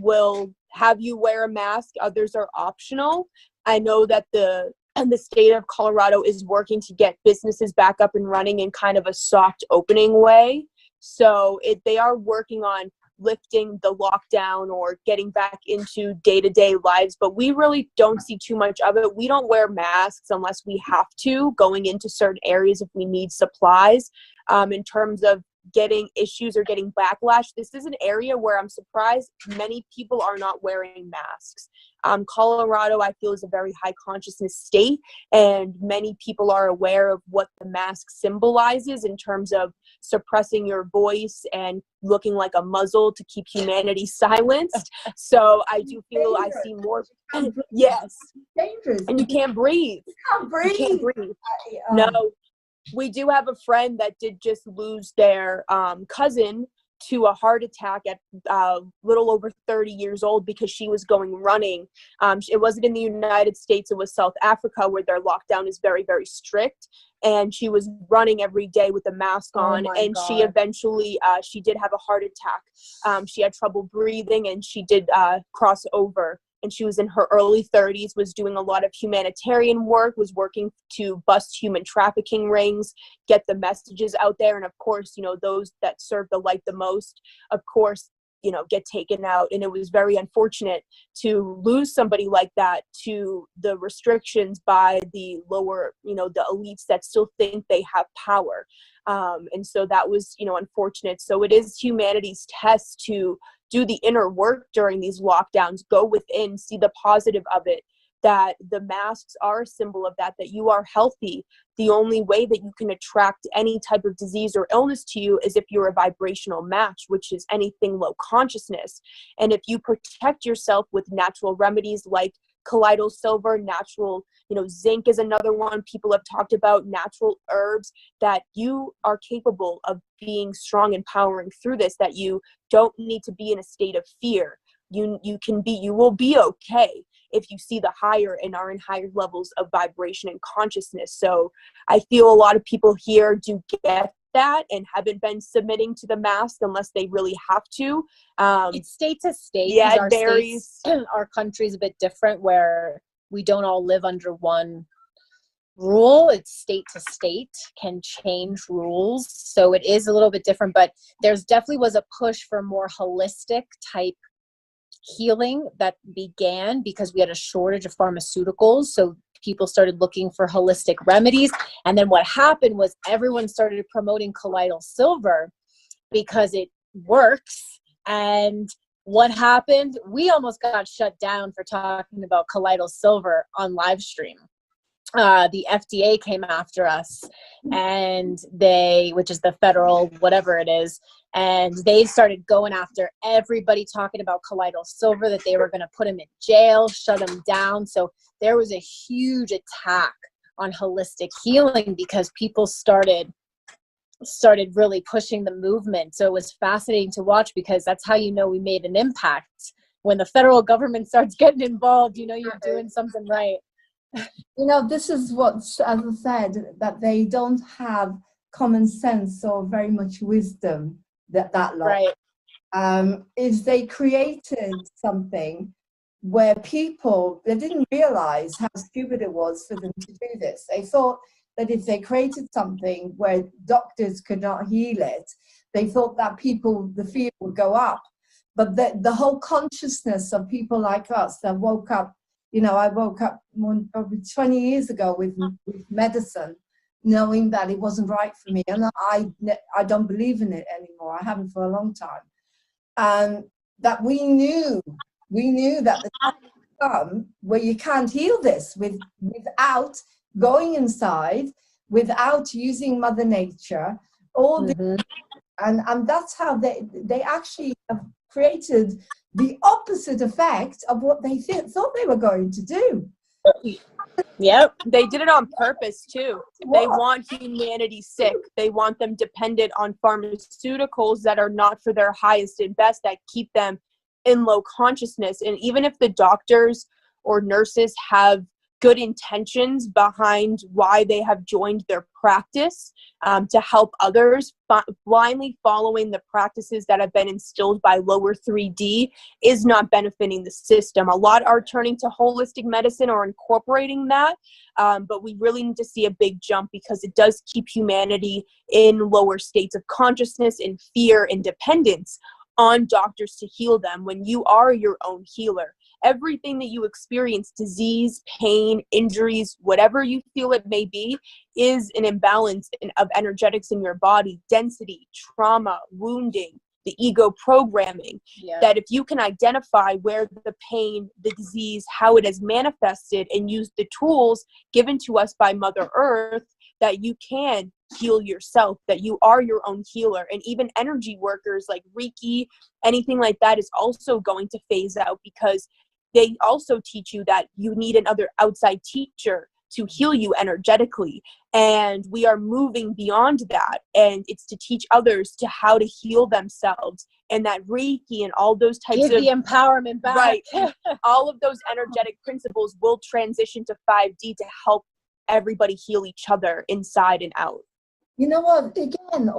Speaker 8: will have you wear a mask, others are optional. I know that the state of Colorado is working to get businesses back up and running in kind of a soft opening way. So they are working on lifting the lockdown or getting back into day-to-day lives, but we really don't see too much of it. We don't wear masks unless we have to, going into certain areas if we need supplies. In terms of getting issues or getting backlash, this is an area where I'm surprised many people are not wearing masks. Colorado, I feel, is a very high consciousness state, and many people are aware of what the mask symbolizes in terms of suppressing your voice and looking like a muzzle to keep humanity silenced. So I do feel I see more. Yes.
Speaker 2: Dangerous.
Speaker 8: And you can't breathe.
Speaker 2: You can't breathe.
Speaker 8: No. We do have a friend that did just lose their cousin to a heart attack at little over 30 years old because she was going running. It wasn't in the United States, it was South Africa, where their lockdown is very, very strict. And she was running every day with a mask on, and
Speaker 7: God.
Speaker 8: she eventually, she did have a heart attack. She had trouble breathing, and she did cross over. And she was in her early 30s, was doing a lot of humanitarian work, was working to bust human trafficking rings, get the messages out there. And of course, you know, those that serve the light the most, of course, you know, get taken out. And it was very unfortunate to lose somebody like that to the restrictions by the lower, you know, the elites that still think they have power. And so that was, you know, unfortunate. So it is humanity's test to do the inner work during these lockdowns, go within, see the positive of it, that the masks are a symbol of that you are healthy. The only way that you can attract any type of disease or illness to you is if you're a vibrational match, which is anything low consciousness. And if you protect yourself with natural remedies like colloidal silver, natural, you know, zinc is another one people have talked about, natural herbs, that you are capable of being strong and powering through this, that you don't need to be in a state of fear. You will be okay if you see the higher and are in higher levels of vibration and consciousness. So I feel a lot of people here do get that and haven't been submitting to the mask unless they really have to.
Speaker 7: It's state to state.
Speaker 8: Yeah, it
Speaker 7: our
Speaker 8: varies.
Speaker 7: States, our country's a bit different where we don't all live under one rule. It's state to state, can change rules. So it is a little bit different, but there's definitely was a push for more holistic type healing that began because we had a shortage of pharmaceuticals. So people started looking for holistic remedies. And then what happened was everyone started promoting colloidal silver because it works. And what happened? We almost got shut down for talking about colloidal silver on live stream. The FDA came after us, and which is the federal, whatever it is, and they started going after everybody talking about colloidal silver, that they were going to put them in jail, shut them down. So there was a huge attack on holistic healing because people started really pushing the movement. So it was fascinating to watch because that's how you know we made an impact. When the federal government starts getting involved, you know you're doing something right.
Speaker 2: You know, this is what, as I said, that they don't have common sense or very much wisdom, that lot.
Speaker 7: Right.
Speaker 2: Is they created something where people, they didn't realize how stupid it was for them to do this. They thought that if they created something where doctors could not heal it, they thought that the fear would go up. But the whole consciousness of people like us that woke up, you know, I woke up probably 20 years ago with medicine, knowing that it wasn't right for me. And I don't believe in it anymore. I haven't for a long time. And that we knew that the time would come where you can't heal this without going inside, without using Mother Nature, and that's how they actually have created the opposite effect of what they thought they were going to do.
Speaker 8: Yep, they did it on purpose too. They want humanity sick. They want them dependent on pharmaceuticals that are not for their highest and best, that keep them in low consciousness. And even if the doctors or nurses have good intentions behind why they have joined their practice, to help others, blindly following the practices that have been instilled by lower 3D is not benefiting the system. A lot are turning to holistic medicine or incorporating that, but we really need to see a big jump because it does keep humanity in lower states of consciousness, in fear and dependence on doctors to heal them when you are your own healer. Everything that you experience, disease, pain, injuries, whatever you feel it may be, is an imbalance of energetics in your body, density, trauma, wounding, the ego programming.
Speaker 7: Yeah.
Speaker 8: That if you can identify where the pain, the disease, how it has manifested, and use the tools given to us by Mother Earth, that you can heal yourself, that you are your own healer. And even energy workers like Reiki, anything like that is also going to phase out because they also teach you that you need another outside teacher to heal you energetically. And we are moving beyond that. And it's to teach others to how to heal themselves. And that Reiki and all those types
Speaker 7: Give
Speaker 8: of
Speaker 7: the empowerment back.
Speaker 8: Right. All of those energetic principles will transition to 5D to help everybody heal each other inside and out.
Speaker 2: You know what? Again,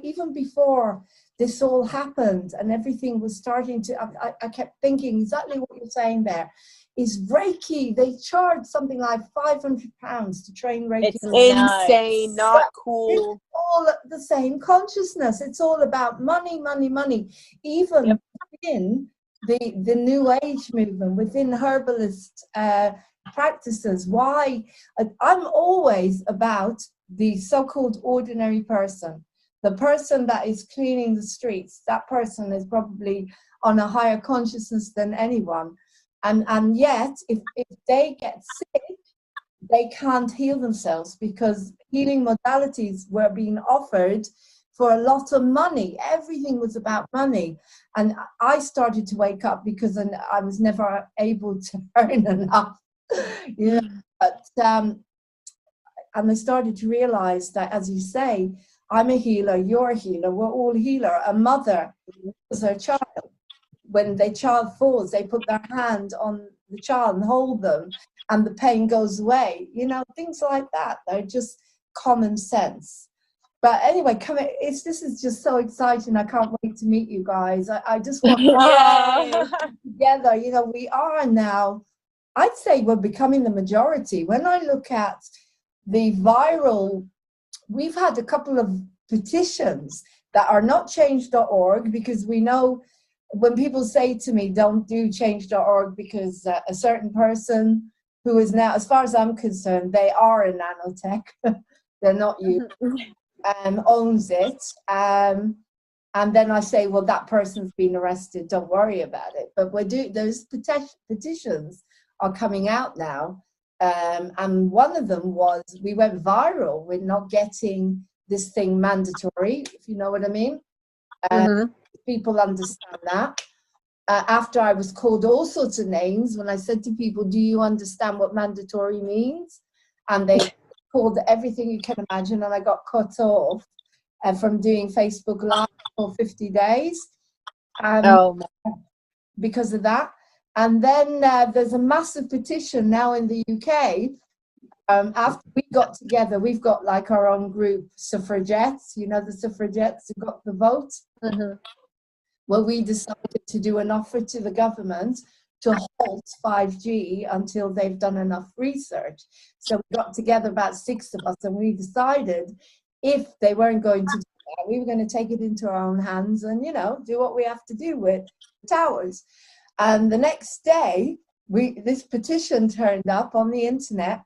Speaker 2: even before this all happened and everything was starting to, I kept thinking exactly what you're saying there. Is Reiki, they charge something like £500 to train Reiki.
Speaker 7: It's
Speaker 8: insane, not cool.
Speaker 2: It's all the same consciousness. It's all about money, money, money. Even in the New Age movement, within herbalist practices, why I'm always about the so-called ordinary person, the person that is cleaning the streets. That person is probably on a higher consciousness than anyone. And yet, if they get sick, they can't heal themselves because healing modalities were being offered for a lot of money. Everything was about money. And I started to wake up because I was never able to earn enough. But and I started to realize that, as you say, I'm a healer, you're a healer, we're all healer. A mother is her child. When their child falls, they put their hand on the child and hold them, and the pain goes away. You know, things like that. They're just common sense. But anyway, this is just so exciting. I can't wait to meet you guys. I just want to together. You know, we are now, I'd say we're becoming the majority. When I look at the viral, we've had a couple of petitions that are not change.org, because we know when people say to me, don't do change.org because a certain person who is now, as far as I'm concerned, they are in nanotech, they're not you, owns it. And then I say, well, that person's been arrested, don't worry about it. But those petitions are coming out now. And one of them was, we went viral with not getting this thing mandatory, if you know what I mean. People understand that. After I was called all sorts of names, when I said to people, do you understand what mandatory means? And they called everything you can imagine, and I got cut off from doing Facebook Live for 50 days because of that. And then there's a massive petition now in the UK. After we got together, we've got like our own group, suffragettes, you know, the suffragettes who got the vote. Well, we decided to do an offer to the government to halt 5G until they've done enough research. So we got together, about 6 of us, and we decided if they weren't going to do that, we were going to take it into our own hands and, you know, do what we have to do with the towers. And the next day, this petition turned up on the internet.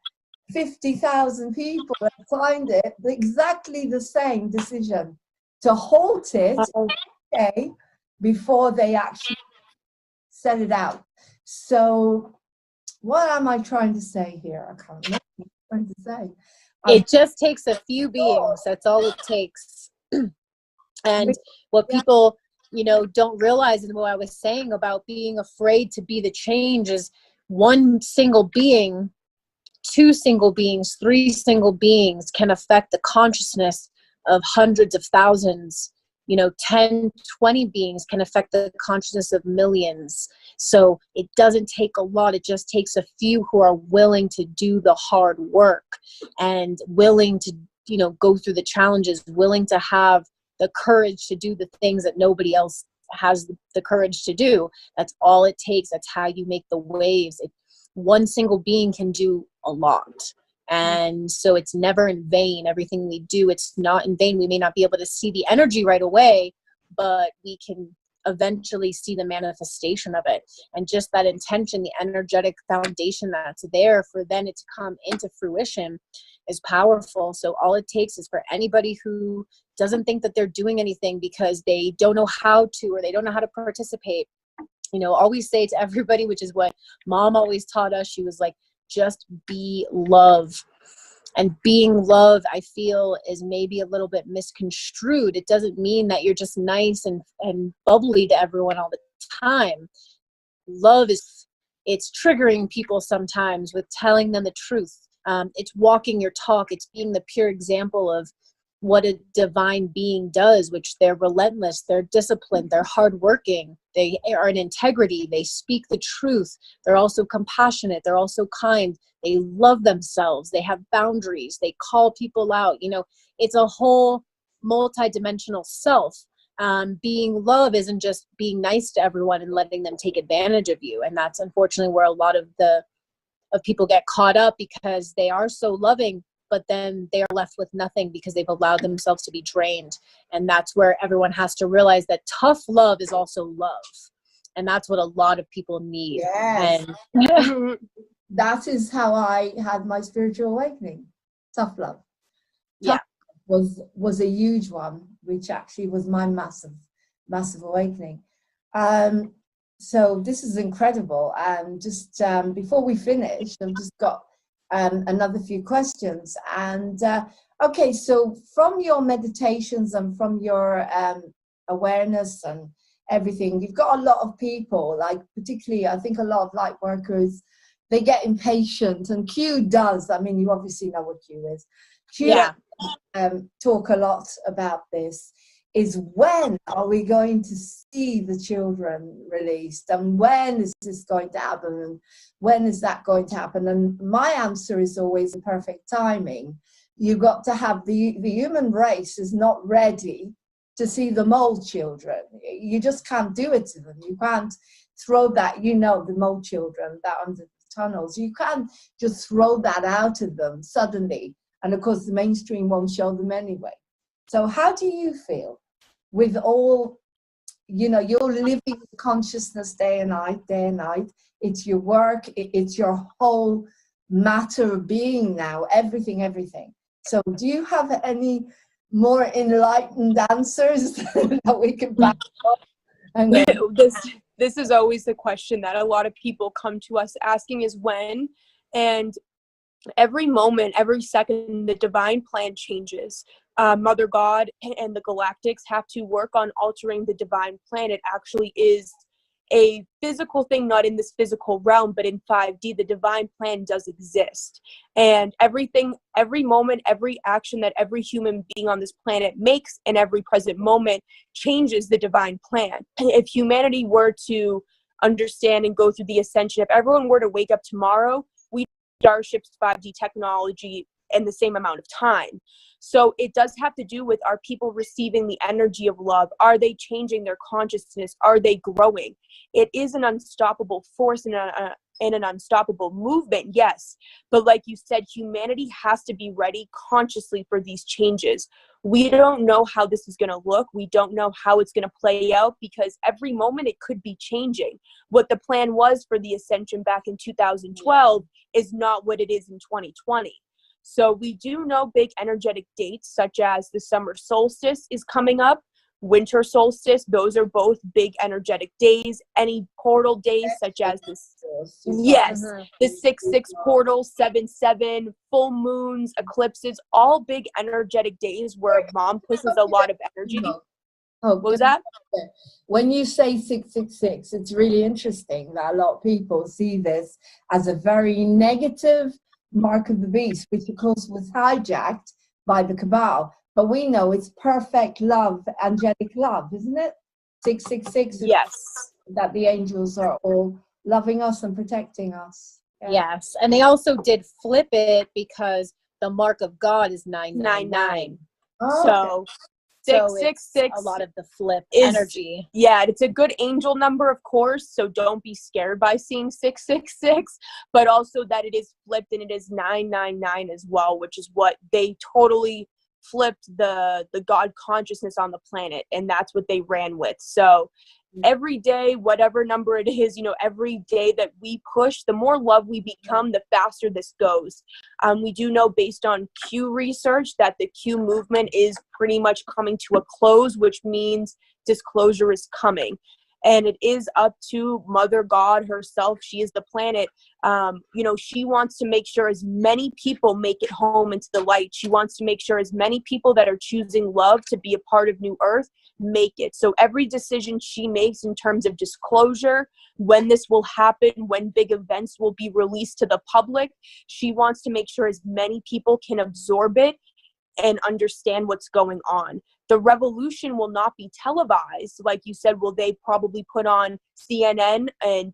Speaker 2: 50,000 people have signed it, exactly the same decision to halt it before they actually set it out. So what am I trying to say here? I can't remember what I'm trying to say.
Speaker 7: It just takes a few beings. That's all it takes. And what people, you know, don't realize, and what I was saying about being afraid to be the change, is one single being, 2 single beings, 3 single beings can affect the consciousness of hundreds of thousands. You know, 10, 20 beings can affect the consciousness of millions. So it doesn't take a lot. It just takes a few who are willing to do the hard work and willing to, you know, go through the challenges, willing to have the courage to do the things that nobody else has the courage to do. That's all it takes. That's how you make the waves. One single being can do a lot. And so it's never in vain. Everything we do, it's not in vain. We may not be able to see the energy right away, but we can eventually see the manifestation of it. And just that intention, the energetic foundation that's there for then it to come into fruition is powerful. So all it takes is for anybody who doesn't think that they're doing anything because they don't know how to, or they don't know how to participate, you know, always say to everybody, which is what Mom always taught us. She was like, just be love. And being love, I feel, is maybe a little bit misconstrued. It doesn't mean that you're just nice and bubbly to everyone all the time. Love it's triggering people sometimes with telling them the truth, It's walking your talk. It's being the pure example of what a divine being does, which they're relentless, they're disciplined, they're hardworking, they are in integrity, they speak the truth, they're also compassionate, they're also kind, they love themselves, they have boundaries, they call people out. You know, it's a whole multi-dimensional self. Being love isn't just being nice to everyone and letting them take advantage of you. And that's unfortunately where a lot of people get caught up, because they are so loving, but then they are left with nothing because they've allowed themselves to be drained. And that's where everyone has to realize that tough love is also love. And that's what a lot of people need.
Speaker 2: Yes.
Speaker 7: And
Speaker 2: That is how I had my spiritual awakening. Tough love.
Speaker 7: yeah.
Speaker 2: Was a huge one, which actually was my massive awakening. So this is incredible. And just before we finish, I've just got another few questions. And okay, so from your meditations and from your awareness and everything, you've got a lot of people, like particularly I think a lot of light workers, they get impatient, and Q does. I mean, you obviously know what Q is. Q talk a lot about this, is when are we going to see the children released, and when is this going to happen, and when is that going to happen? And my answer is always perfect timing. You've got to have the human race is not ready to see the mole children. You just can't do it to them. You can't throw that, you know, the mole children that under the tunnels, you can't just throw that out of them suddenly. And of course, the mainstream won't show them anyway. So how do you feel with all, you know, you're living consciousness day and night. It's your work. It's your whole matter of being now, everything. So do you have any more enlightened answers that we can back up? And
Speaker 8: this is always the question that a lot of people come to us asking, is when. And every moment, every second, the divine plan changes. Mother God and the galactics have to work on altering the divine plan. It actually is a physical thing, not in this physical realm, but in 5D. The divine plan does exist. And everything, every moment, every action that every human being on this planet makes in every present moment changes the divine plan. If humanity were to understand and go through the ascension, if everyone were to wake up tomorrow, Starship's 5D technology in the same amount of time. So it does have to do with, are people receiving the energy of love? Are they changing their consciousness? Are they growing? It is an unstoppable force and an unstoppable movement, yes. But like you said, humanity has to be ready consciously for these changes. We don't know how this is going to look. We don't know how it's going to play out, because every moment it could be changing. What the plan was for the ascension back in 2012 is not what it is in 2020. So we do know big energetic dates, such as the summer solstice is coming up, winter solstice. Those are both big energetic days. Any portal days, such as this, yes, the 6-6 portal, 7-7, full moons, eclipses, all big energetic days where mom pushes a lot of energy.
Speaker 2: Oh,
Speaker 8: what was that?
Speaker 2: When you say 666, it's really interesting that a lot of people see this as a very negative mark of the beast, which of course was hijacked by the cabal. But we know it's perfect love, angelic love, isn't it? 666.
Speaker 8: Yes.
Speaker 2: That the angels are all loving us and protecting us.
Speaker 7: Yeah. Yes. And they also did flip it because the mark of God is 999.
Speaker 8: So 666,
Speaker 7: a lot of the flip energy.
Speaker 8: Yeah, it's a good angel number, of course, so don't be scared by seeing 666, but also that it is flipped and it is 999 as well, which is what they totally flipped the God consciousness on the planet, and that's what they ran with. So every day, whatever number it is, you know, every day that we push, the more love we become, the faster this goes. We do know, based on Q research, that the Q movement is pretty much coming to a close, which means disclosure is coming. And it is up to Mother God herself. She is the planet. She wants to make sure as many people make it home into the light. She wants to make sure as many people that are choosing love to be a part of New Earth make it. So every decision she makes in terms of disclosure, when this will happen, when big events will be released to the public, she wants to make sure as many people can absorb it and understand what's going on. The revolution will not be televised. Like you said, will they probably put on CNN and,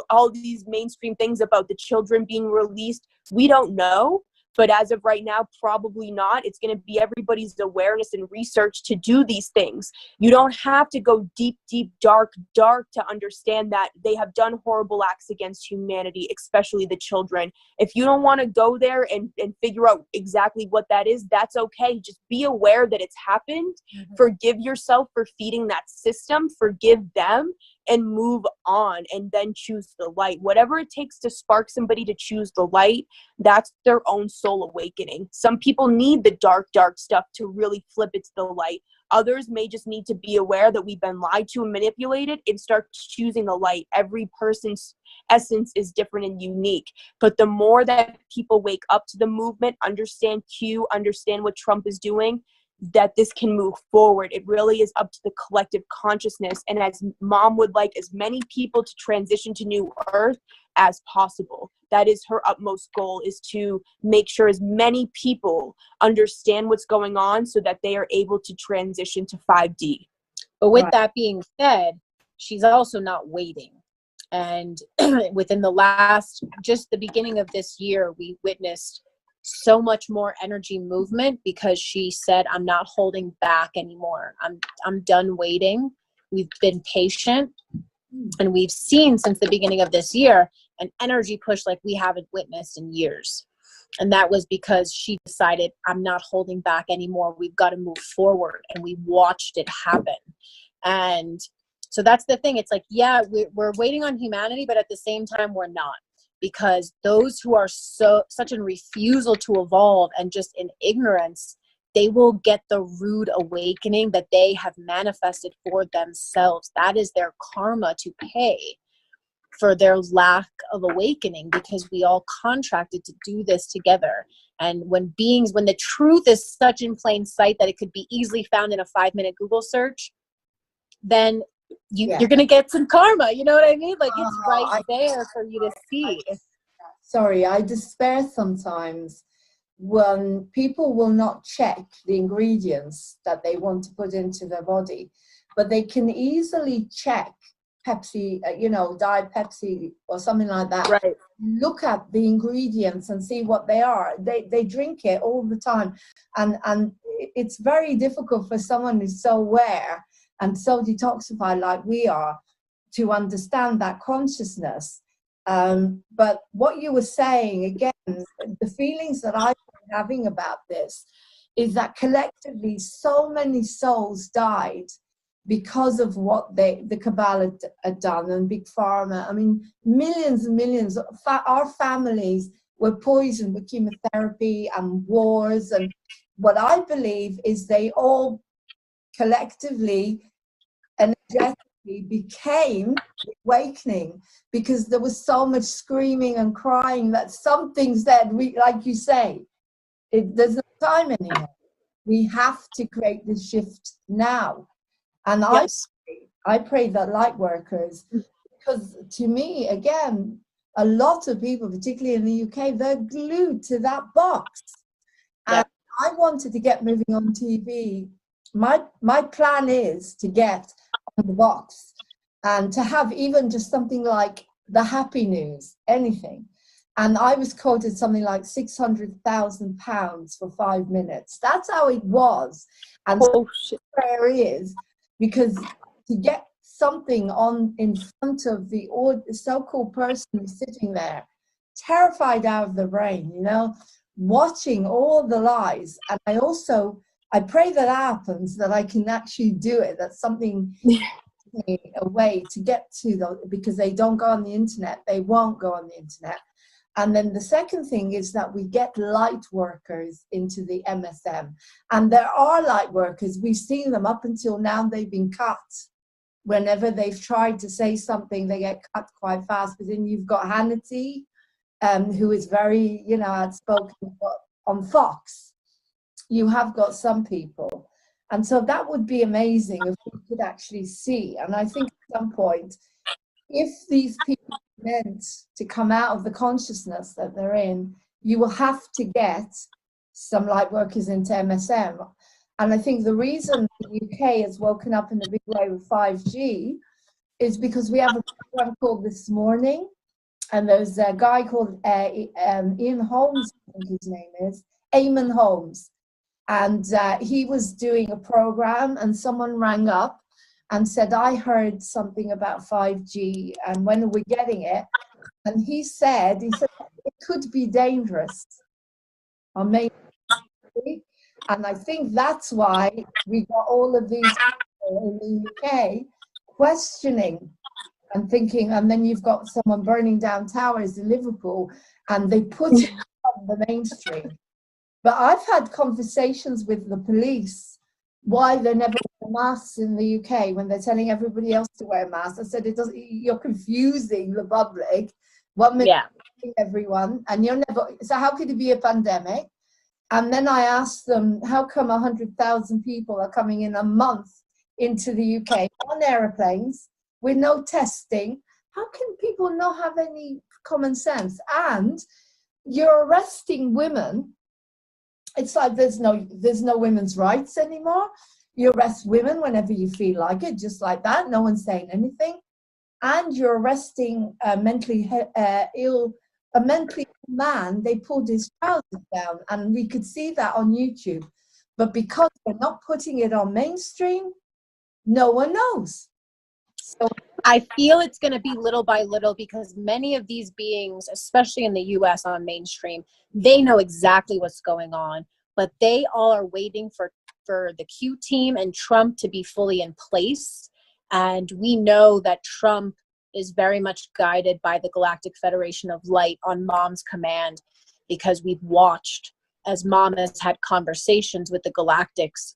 Speaker 8: all these mainstream things about the children being released? We don't know. But as of right now, probably not. It's going to be everybody's awareness and research to do these things. You don't have to go deep, deep, dark to understand that they have done horrible acts against humanity, especially the children. If you don't want to go there and figure out exactly what that is, that's okay. Just be aware that it's happened. Mm-hmm. Forgive yourself for feeding that system. Forgive them and move on, and then choose the light. Whatever it takes to spark somebody to choose the light, that's their own soul awakening. Some people need the dark stuff to really flip it to the light. Others may just need to be aware that we've been lied to and manipulated and start choosing the light. Every person's essence is different and unique. But the more that people wake up to the movement, understand Q, understand what Trump is doing, that this can move forward. It really is up to the collective consciousness. And as Mom would like as many people to transition to New Earth as possible. That is her utmost goal, is to make sure as many people understand what's going on so that they are able to transition to 5D.
Speaker 7: But with that being said, she's also not waiting. And within just the beginning of this year, we witnessed so much more energy movement because she said, I'm not holding back anymore. I'm done waiting. We've been patient, and we've seen since the beginning of this year an energy push like we haven't witnessed in years. And that was because she decided, I'm not holding back anymore. We've got to move forward. And we watched it happen. And so that's the thing. It's like, yeah, we're waiting on humanity, but at the same time, we're not. Because those who are such in refusal to evolve and just in ignorance, they will get the rude awakening that they have manifested for themselves. That is their karma to pay for their lack of awakening, because we all contracted to do this together. And when the truth is such in plain sight that it could be easily found in a 5-minute Google search, then you're going to get some karma. You know what I mean? Like, it's right there for you to see.
Speaker 2: Sorry, I despair sometimes when people will not check the ingredients that they want to put into their body, but they can easily check Pepsi, Diet Pepsi or something like that.
Speaker 8: Right.
Speaker 2: Look at the ingredients and see what they are. They drink it all the time. And it's very difficult for someone who's so aware and so detoxified like we are to understand that consciousness. But what you were saying, again, the feelings that I've been having about this is that collectively so many souls died because of what the cabal had done, and Big Pharma. I mean, millions and millions of our families were poisoned with chemotherapy and wars. And what I believe is they all collectively, energetically became awakening, because there was so much screaming and crying that something said, like you say, there's no time anymore. We have to create this shift now. And yes. I pray that light workers, because to me, again, a lot of people, particularly in the UK, they're glued to that box. And I wanted to get Moving on TV. My plan is to get on the box and to have even just something like the happy news, anything. And I was quoted something like £600,000 for 5 minutes. That's how it was. And prayer is, because to get something on in front of the so-called person who's sitting there, terrified out of the brain, watching all the lies. And I pray that happens, that I can actually do it. That's something, a way to get to them, because they don't go on the internet. They won't go on the internet. And then the second thing is that we get light workers into the MSM. And there are light workers. We've seen them up until now. They've been cut. whenever they've tried to say something, they get cut quite fast. But then you've got Hannity, who is very, outspoken on Fox. You have got some people. And so that would be amazing if we could actually see. And I think at some point, if these people are meant to come out of the consciousness that they're in, you will have to get some light workers into MSM. And I think the reason the UK has woken up in a big way with 5G is because we have a program called This Morning, and there's a guy called Ian Holmes, I think his name is, Eamon Holmes. And he was doing a program, and someone rang up and said, I heard something about 5G, and when are we getting it? And he said it could be dangerous on Main Street. And I think that's why we got all of these people in the UK questioning and thinking, and then you've got someone burning down towers in Liverpool, and they put it on the mainstream. But I've had conversations with the police why they never wear masks in the UK when they're telling everybody else to wear masks. I said, you're confusing the public. 1 minute everyone, and you're never, so how could it be a pandemic? And then I asked them, how come 100,000 people are coming in a month into the UK on airplanes with no testing? How can people not have any common sense? And you're arresting women. It's like there's no women's rights anymore. You arrest women whenever you feel like it, just like that. No one's saying anything. And you're arresting a mentally ill man. They pulled his trousers down, and we could see that on YouTube. But because we're not putting it on mainstream, no one knows. So
Speaker 7: I feel it's going to be little by little, because many of these beings, especially in the US on mainstream, they know exactly what's going on, but they all are waiting for the Q team and Trump to be fully in place. And we know that Trump is very much guided by the Galactic Federation of Light on Mom's command, because we've watched as Mom has had conversations with the Galactics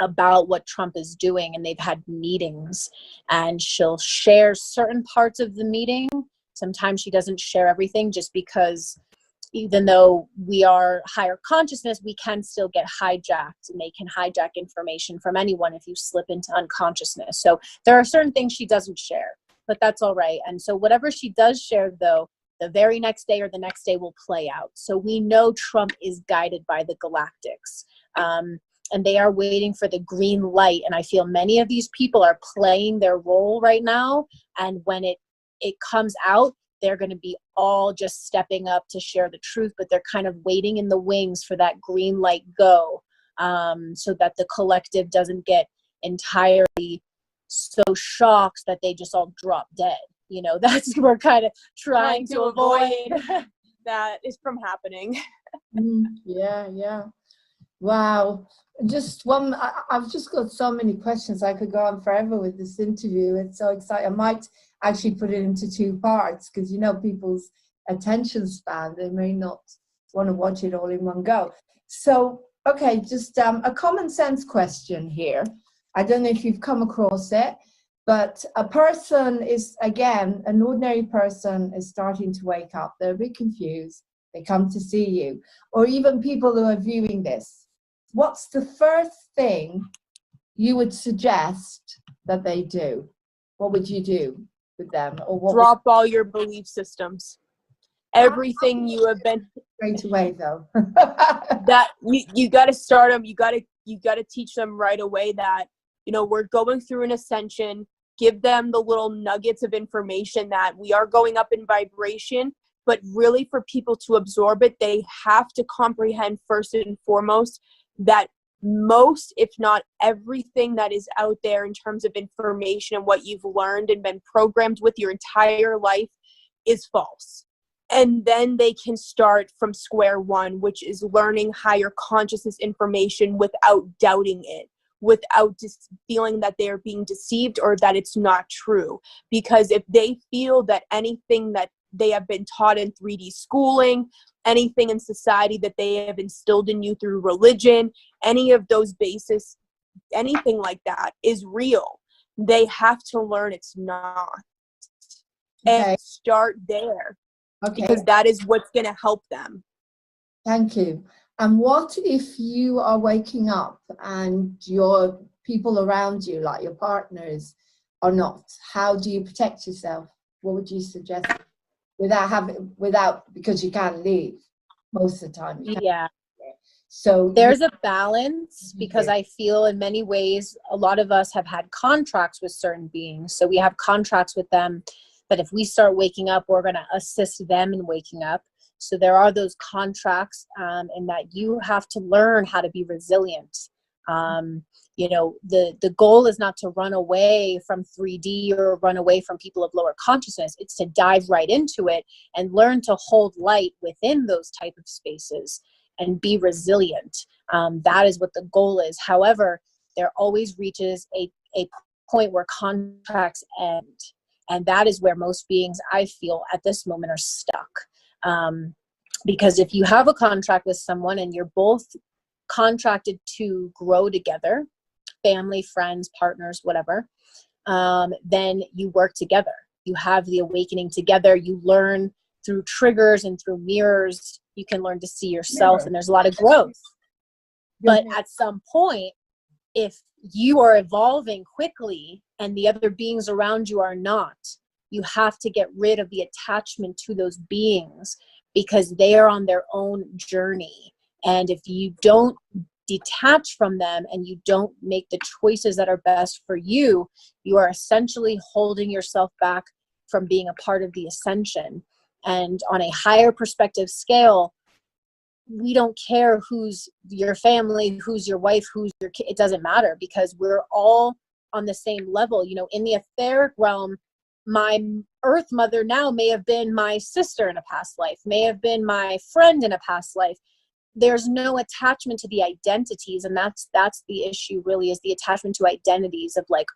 Speaker 7: about what Trump is doing, and they've had meetings, and she'll share certain parts of the meeting. Sometimes she doesn't share everything, just because even though we are higher consciousness, we can still get hijacked, and they can hijack information from anyone if you slip into unconsciousness. So there are certain things she doesn't share, but that's all right. And so whatever she does share, though, the very next day or the next day will play out. So we know Trump is guided by the Galactics. And they are waiting for the green light. And I feel many of these people are playing their role right now. And when it comes out, they're going to be all just stepping up to share the truth, but they're kind of waiting in the wings for that green light go, so that the collective doesn't get entirely so shocked that they just all drop dead. That's we're kind of trying to avoid
Speaker 8: that is from happening.
Speaker 2: Yeah. Wow. Just one, I've just got so many questions. I could go on forever with this interview. It's so exciting. I might actually put it into 2 parts, because people's attention span, they may not want to watch it all in one go. So, okay, just a common sense question here. I don't know if you've come across it, but a person is, again, an ordinary person is starting to wake up. They're a bit confused. They come to see you, or even people who are viewing this. What's the first thing you would suggest that they do? What would you do with them? Or what
Speaker 8: Drop all your belief systems. Everything you have been
Speaker 2: straight away, though.
Speaker 8: that you got to start them. You got to teach them right away that we're going through an ascension. Give them the little nuggets of information that we are going up in vibration. But really, for people to absorb it, they have to comprehend first and foremost that most, if not everything that is out there in terms of information and what you've learned and been programmed with your entire life is false. And then they can start from square one, which is learning higher consciousness information without doubting it, without just feeling that they're being deceived or that it's not true. Because if they feel that anything that they have been taught in 3D schooling, anything in society that they have instilled in you through religion, any of those bases, anything like that is real. they have to learn it's not.
Speaker 2: Okay.
Speaker 8: And start there,
Speaker 2: Okay.
Speaker 8: because that is what's going to help them.
Speaker 2: Thank you. And what if you are waking up and your people around you, like your partners, are not? How do you protect yourself? What would you suggest? Because you can't leave most of the time.
Speaker 7: Yeah.
Speaker 2: So
Speaker 7: there's a balance, because I feel in many ways a lot of us have had contracts with certain beings, so we have contracts with them, but if we start waking up, we're going to assist them in waking up. So there are those contracts, and that you have to learn how to be resilient. The goal is not to run away from 3D or run away from people of lower consciousness. It's to dive right into it and learn to hold light within those type of spaces and be resilient. That is what the goal is. However, there always reaches a point where contracts end. And that is where most beings, I feel, at this moment are stuck. Because if you have a contract with someone and you're both contracted to grow together, family, friends, partners, whatever, then you work together. You have the awakening together. You learn through triggers and through mirrors. You can learn to see yourself, and there's a lot of growth. But at some point, if you are evolving quickly and the other beings around you are not, you have to get rid of the attachment to those beings, because they are on their own journey. And if you don't detach from them and you don't make the choices that are best for you, you are essentially holding yourself back from being a part of the ascension. And on a higher perspective scale, we don't care who's your family, who's your wife, who's your kid. It doesn't matter, because we're all on the same level. In the etheric realm, my earth mother now may have been my sister in a past life, may have been my friend in a past life. There's no attachment to the identities, and that's the issue, really, is the attachment to identities of like,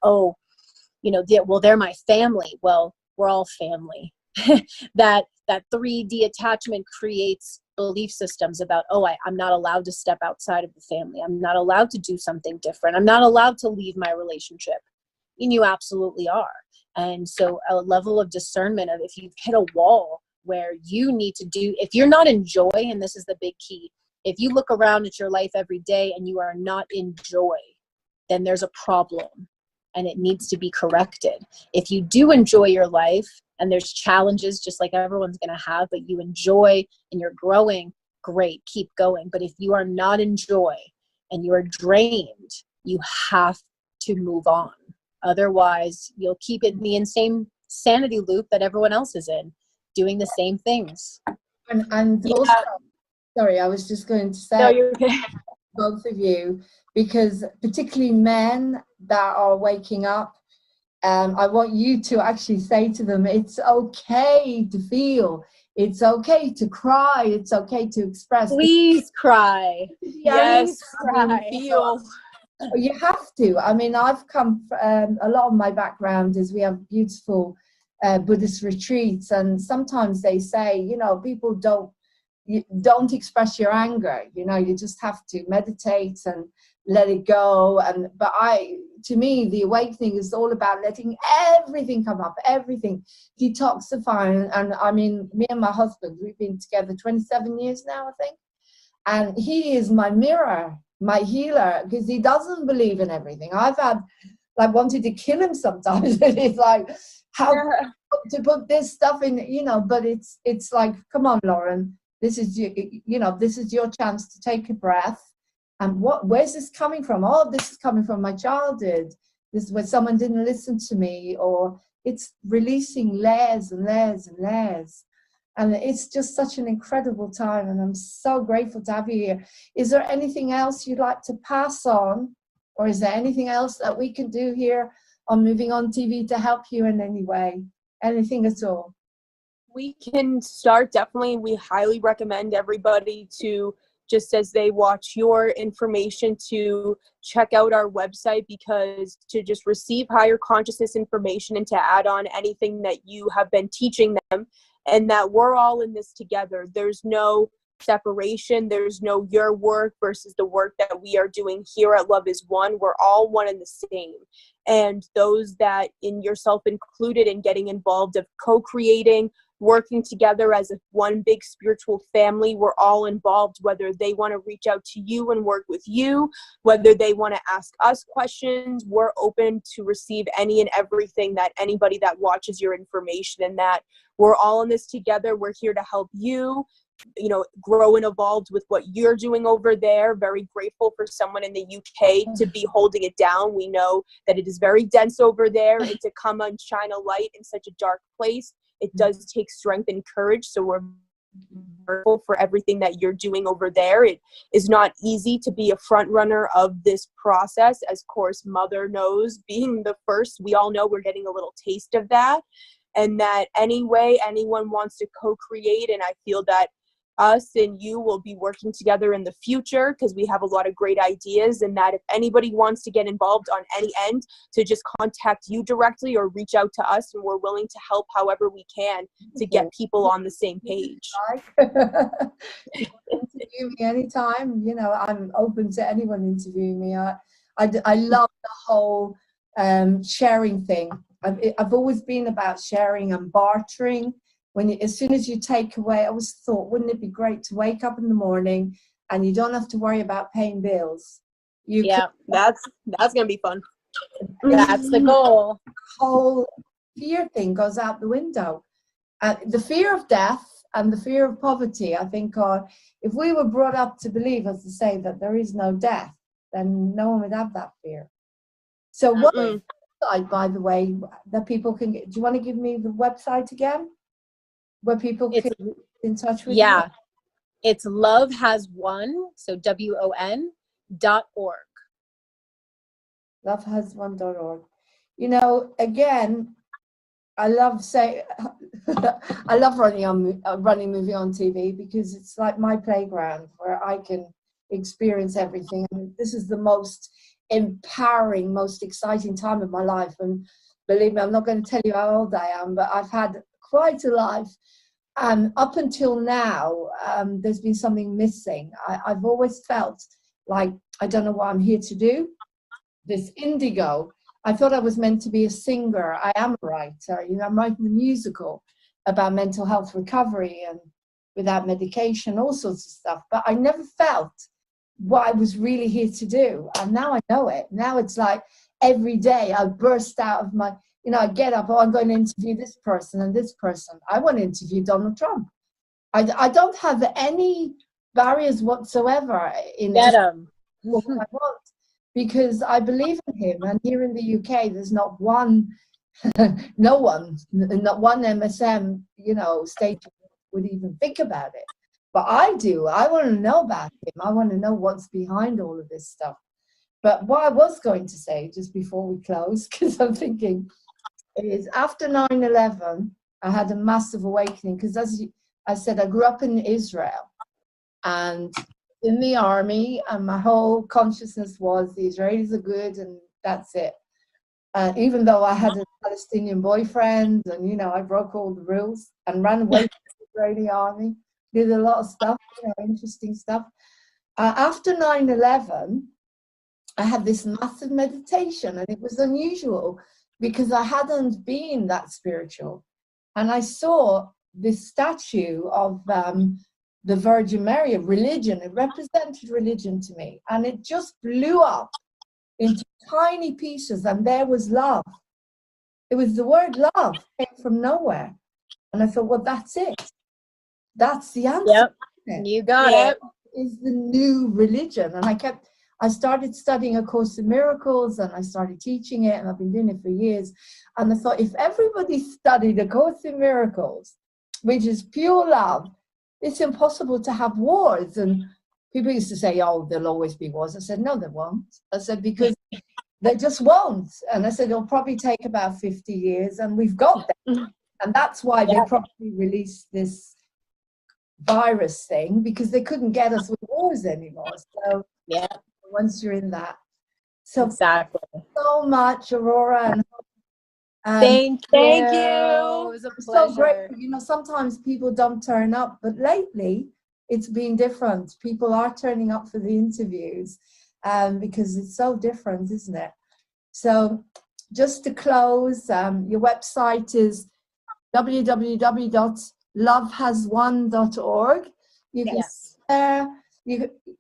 Speaker 7: they're my family. Well, we're all family. that 3D attachment creates belief systems about, I'm not allowed to step outside of the family. I'm not allowed to do something different. I'm not allowed to leave my relationship. And you absolutely are. And so a level of discernment of, if you've hit a wall where you need to do, if you're not in joy, and this is the big key, if you look around at your life every day and you are not in joy, then there's a problem and it needs to be corrected. If you do enjoy your life and there's challenges just like everyone's going to have, but you enjoy and you're growing, great, keep going. But if you are not in joy and you are drained, you have to move on. Otherwise, you'll keep it in the insane sanity loop that everyone else is in, doing the same things.
Speaker 2: And also, sorry, I was just going to say,
Speaker 8: No, you're okay.
Speaker 2: Both of you, because particularly men that are waking up, I want you to actually say to them, it's okay to feel, it's okay to cry, it's okay to express.
Speaker 7: Please cry.
Speaker 8: Yes,
Speaker 7: cry.
Speaker 8: Feel.
Speaker 2: You have to. I mean, I've come, a lot of my background is we have beautiful Buddhist retreats, and sometimes they say, people don't express your anger, you just have to meditate and let it go. But to me, the awakening is all about letting everything come up, everything, detoxifying. And I mean, me and my husband, we've been together 27 years now, I think, and he is my mirror, my healer, because he doesn't believe in everything. I've had wanted to kill him sometimes. It's like, how to put this stuff in, but it's like, come on, Lauren, this is this is your chance to take a breath. And where's this coming from? Oh, this is coming from my childhood. This is when someone didn't listen to me, or it's releasing layers and layers and layers. And it's just such an incredible time, and I'm so grateful to have you here. Is there anything else you'd like to pass on, or is there anything else that we can do here on Moving On TV to help you in any way? Anything at all?
Speaker 8: We can start, definitely. We highly recommend everybody to, just as they watch your information, to check out our website, because to just receive higher consciousness information and to add on anything that you have been teaching them, and that we're all in this together. There's no separation. There's no your work versus the work that we are doing here at Love is One. We're all one and the same. And those that, in yourself included, in getting involved of co-creating, working together as one big spiritual family, we're all involved, whether they want to reach out to you and work with you, whether they want to ask us questions. We're open to receive any and everything that anybody that watches your information, and that we're all in this together. We're here to help you, grow and evolve with what you're doing over there. Very grateful for someone in the UK to be holding it down. We know that it is very dense over there, and to come and shine a light in such a dark place, it does take strength and courage. So we're grateful for everything that you're doing over there. It is not easy to be a front runner of this process. As course Mother knows, being the first, we all know we're getting a little taste of that. And that anyway, anyone wants to co-create, and I feel that us and you will be working together in the future, because we have a lot of great ideas, and that if anybody wants to get involved on any end, to just contact you directly or reach out to us, and we're willing to help however we can to get people on the same page.
Speaker 2: Interview me anytime. I'm open to anyone interviewing me. I love the whole sharing thing. I've always been about sharing and bartering. As soon as you take away, I always thought, wouldn't it be great to wake up in the morning and you don't have to worry about paying bills?
Speaker 8: That's gonna be fun.
Speaker 7: That's the goal.
Speaker 2: The whole fear thing goes out the window. The fear of death and the fear of poverty, I think, if we were brought up to believe, as to say, that there is no death, then no one would have that fear. So what website, by the way, that people can get? Do you want to give me the website again, where people can get in touch with you?
Speaker 7: Yeah, it's Love Has One, so WON.org.
Speaker 2: Lovehasone.org. Again, I love I love running Moving on TV, because it's like my playground where I can experience everything. And this is the most empowering, most exciting time of my life. And believe me, I'm not going to tell you how old I am, but I've had quite a life. Up until now, there's been something missing. I've always felt like I don't know what I'm here to do. This indigo, I thought I was meant to be a singer. I am a writer. I'm writing a musical about mental health recovery and without medication, all sorts of stuff. But I never felt what I was really here to do. And now I know it. Now it's like every day I burst out of my, I get up, I'm going to interview this person and this person. I want to interview Donald Trump. I don't have any barriers whatsoever in what I want, because I believe in him. And here in the UK, there's not one, not one MSM, station would even think about it. But I do. I want to know about him. I want to know what's behind all of this stuff. But what I was going to say just before we close, because I'm thinking, is after 9/11, I had a massive awakening, because as I said, I grew up in Israel and in the army, and my whole consciousness was the Israelis are good and that's it. Even though I had a Palestinian boyfriend, and I broke all the rules and ran away from the Israeli army, did a lot of stuff, interesting stuff. After 9/11, I had this massive meditation, and it was unusual because I hadn't been that spiritual. And I saw this statue of the Virgin Mary, of religion. It represented religion to me. And it just blew up into tiny pieces, and there was love. It was the word love, came from nowhere. And I thought, well, that's it. That's the answer.
Speaker 7: Yep, you got it.
Speaker 2: Is the new religion. And I started studying A Course in Miracles, and I started teaching it, and I've been doing it for years. And I thought, if everybody studied A Course in Miracles, which is pure love, it's impossible to have wars. And people used to say, oh, there'll always be wars. I said, no, there won't. I said, because they just won't. And I said, it'll probably take about 50 years, and we've got that. And that's why they probably released this virus thing, because they couldn't get us with wars anymore. So once you're in that. So
Speaker 7: exactly.
Speaker 2: So much, Aurora. And
Speaker 7: thank you.
Speaker 2: It
Speaker 7: was a pleasure.
Speaker 2: so great. Sometimes people don't turn up, but lately it's been different. People are turning up for the interviews because it's so different, isn't it? So just to close, your website is www.lovehaswon.org. You can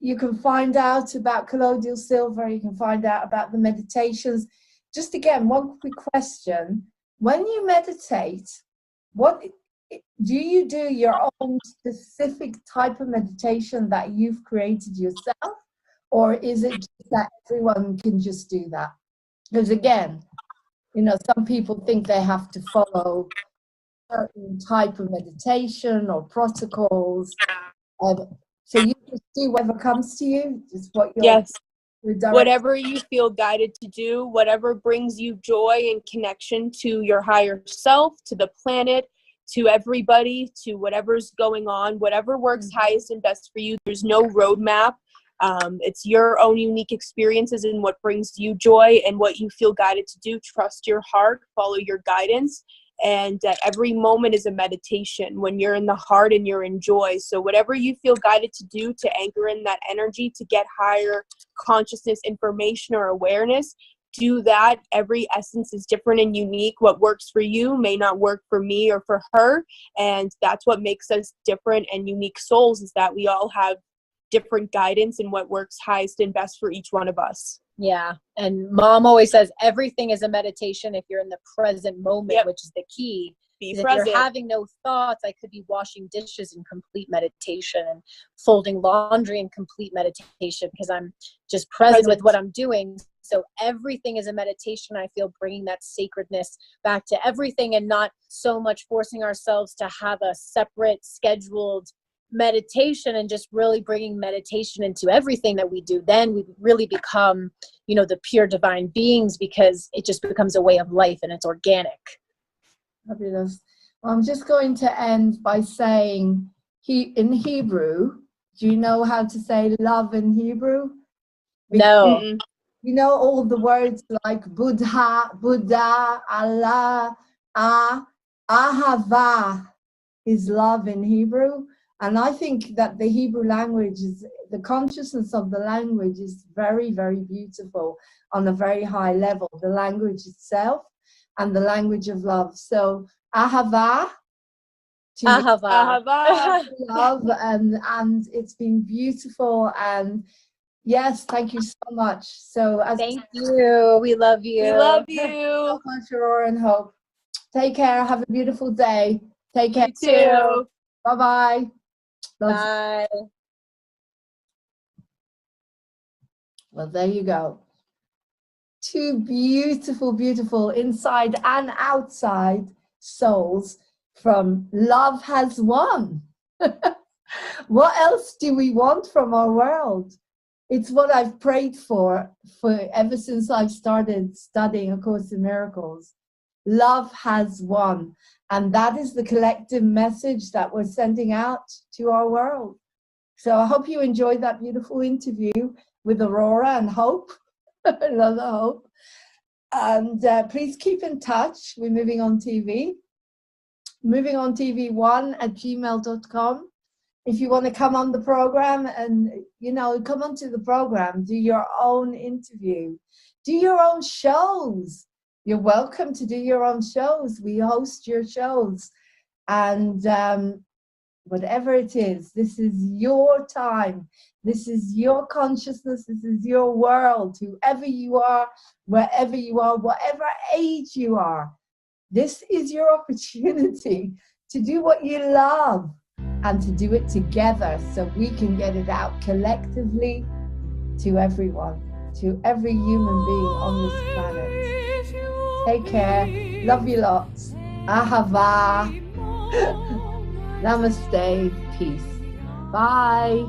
Speaker 2: you can find out about colloidal silver. You can find out about the meditations. Just again, one quick question. When you meditate, what do you do your own specific type of meditation that you've created yourself? Or is it just that everyone can just do that? Because again, you know, some people think they have to follow certain type of meditation or protocols. So you just do whatever comes to you, just what you're,
Speaker 8: Yes.
Speaker 2: you're
Speaker 8: Whatever you feel guided to do, whatever brings you joy and connection to your higher self, to the planet, to everybody, to whatever's going on, whatever works highest and best for you. There's no roadmap. It's your own unique experiences and what brings you joy and what you feel guided to do. Trust your heart, follow your guidance. And every moment is a meditation when you're in the heart and you're in joy. So whatever you feel guided to do to anchor in that energy, to get higher consciousness, information, or awareness, do that. Every essence is different and unique. What works for you may not work for me or for her. And that's what makes us different and unique souls, is that we all have different guidance and what works highest and best for each one of us.
Speaker 7: Yeah. And mom always says everything is a meditation if you're in the present moment, which is the key.
Speaker 8: Be
Speaker 7: present.
Speaker 8: present.
Speaker 7: If you're having no thoughts, I could be washing dishes in complete meditation and folding laundry in complete meditation because I'm just present with what I'm doing. So everything is a meditation. I feel bringing that sacredness back to everything and not so much forcing ourselves to have a separate scheduled meditation and just really bringing meditation into everything that we do. Then we really become, you know, the pure divine beings because it just becomes a way of life and it's organic.
Speaker 2: Fabulous. Well, I'm just going to end by saying in Hebrew, do you know how to say love in Hebrew?
Speaker 7: No.
Speaker 2: You know all the words like Buddha, Allah, Ahava is love in Hebrew. And I think that the Hebrew language is, the consciousness of the language is very, very beautiful on a very high level. The language itself and the language of love. So Ahava,
Speaker 7: Ahava.
Speaker 2: love, and it's been beautiful. And yes, thank you so much. So
Speaker 7: thank you. We love you.
Speaker 8: We love you.
Speaker 2: So much, Aurora and Hope. Take care. Have a beautiful day. Take care.
Speaker 8: You too.
Speaker 2: Bye-bye.
Speaker 7: Bye.
Speaker 2: Well, there you go. Two beautiful, beautiful inside and outside souls from Love Has Won. What else do we want from our world? It's what I've prayed for ever since I've started studying A Course in Miracles. Love has won. And that is the collective message that we're sending out to our world. So I hope you enjoyed that beautiful interview with Aurora and Hope, another Hope. And please keep in touch with Moving On TV. MovingOnTV1@gmail.com. If you want to come on the program and, you know, come onto the program, do your own interview, do your own shows. You're welcome to do your own shows. We host your shows. And whatever it is, this is your time. This is your consciousness. This is your world. Whoever you are, wherever you are, whatever age you are, this is your opportunity to do what you love and to do it together so we can get it out collectively to everyone, to every human being on this planet. Take care. Love you lots. Ahava. Namaste. Peace. Bye.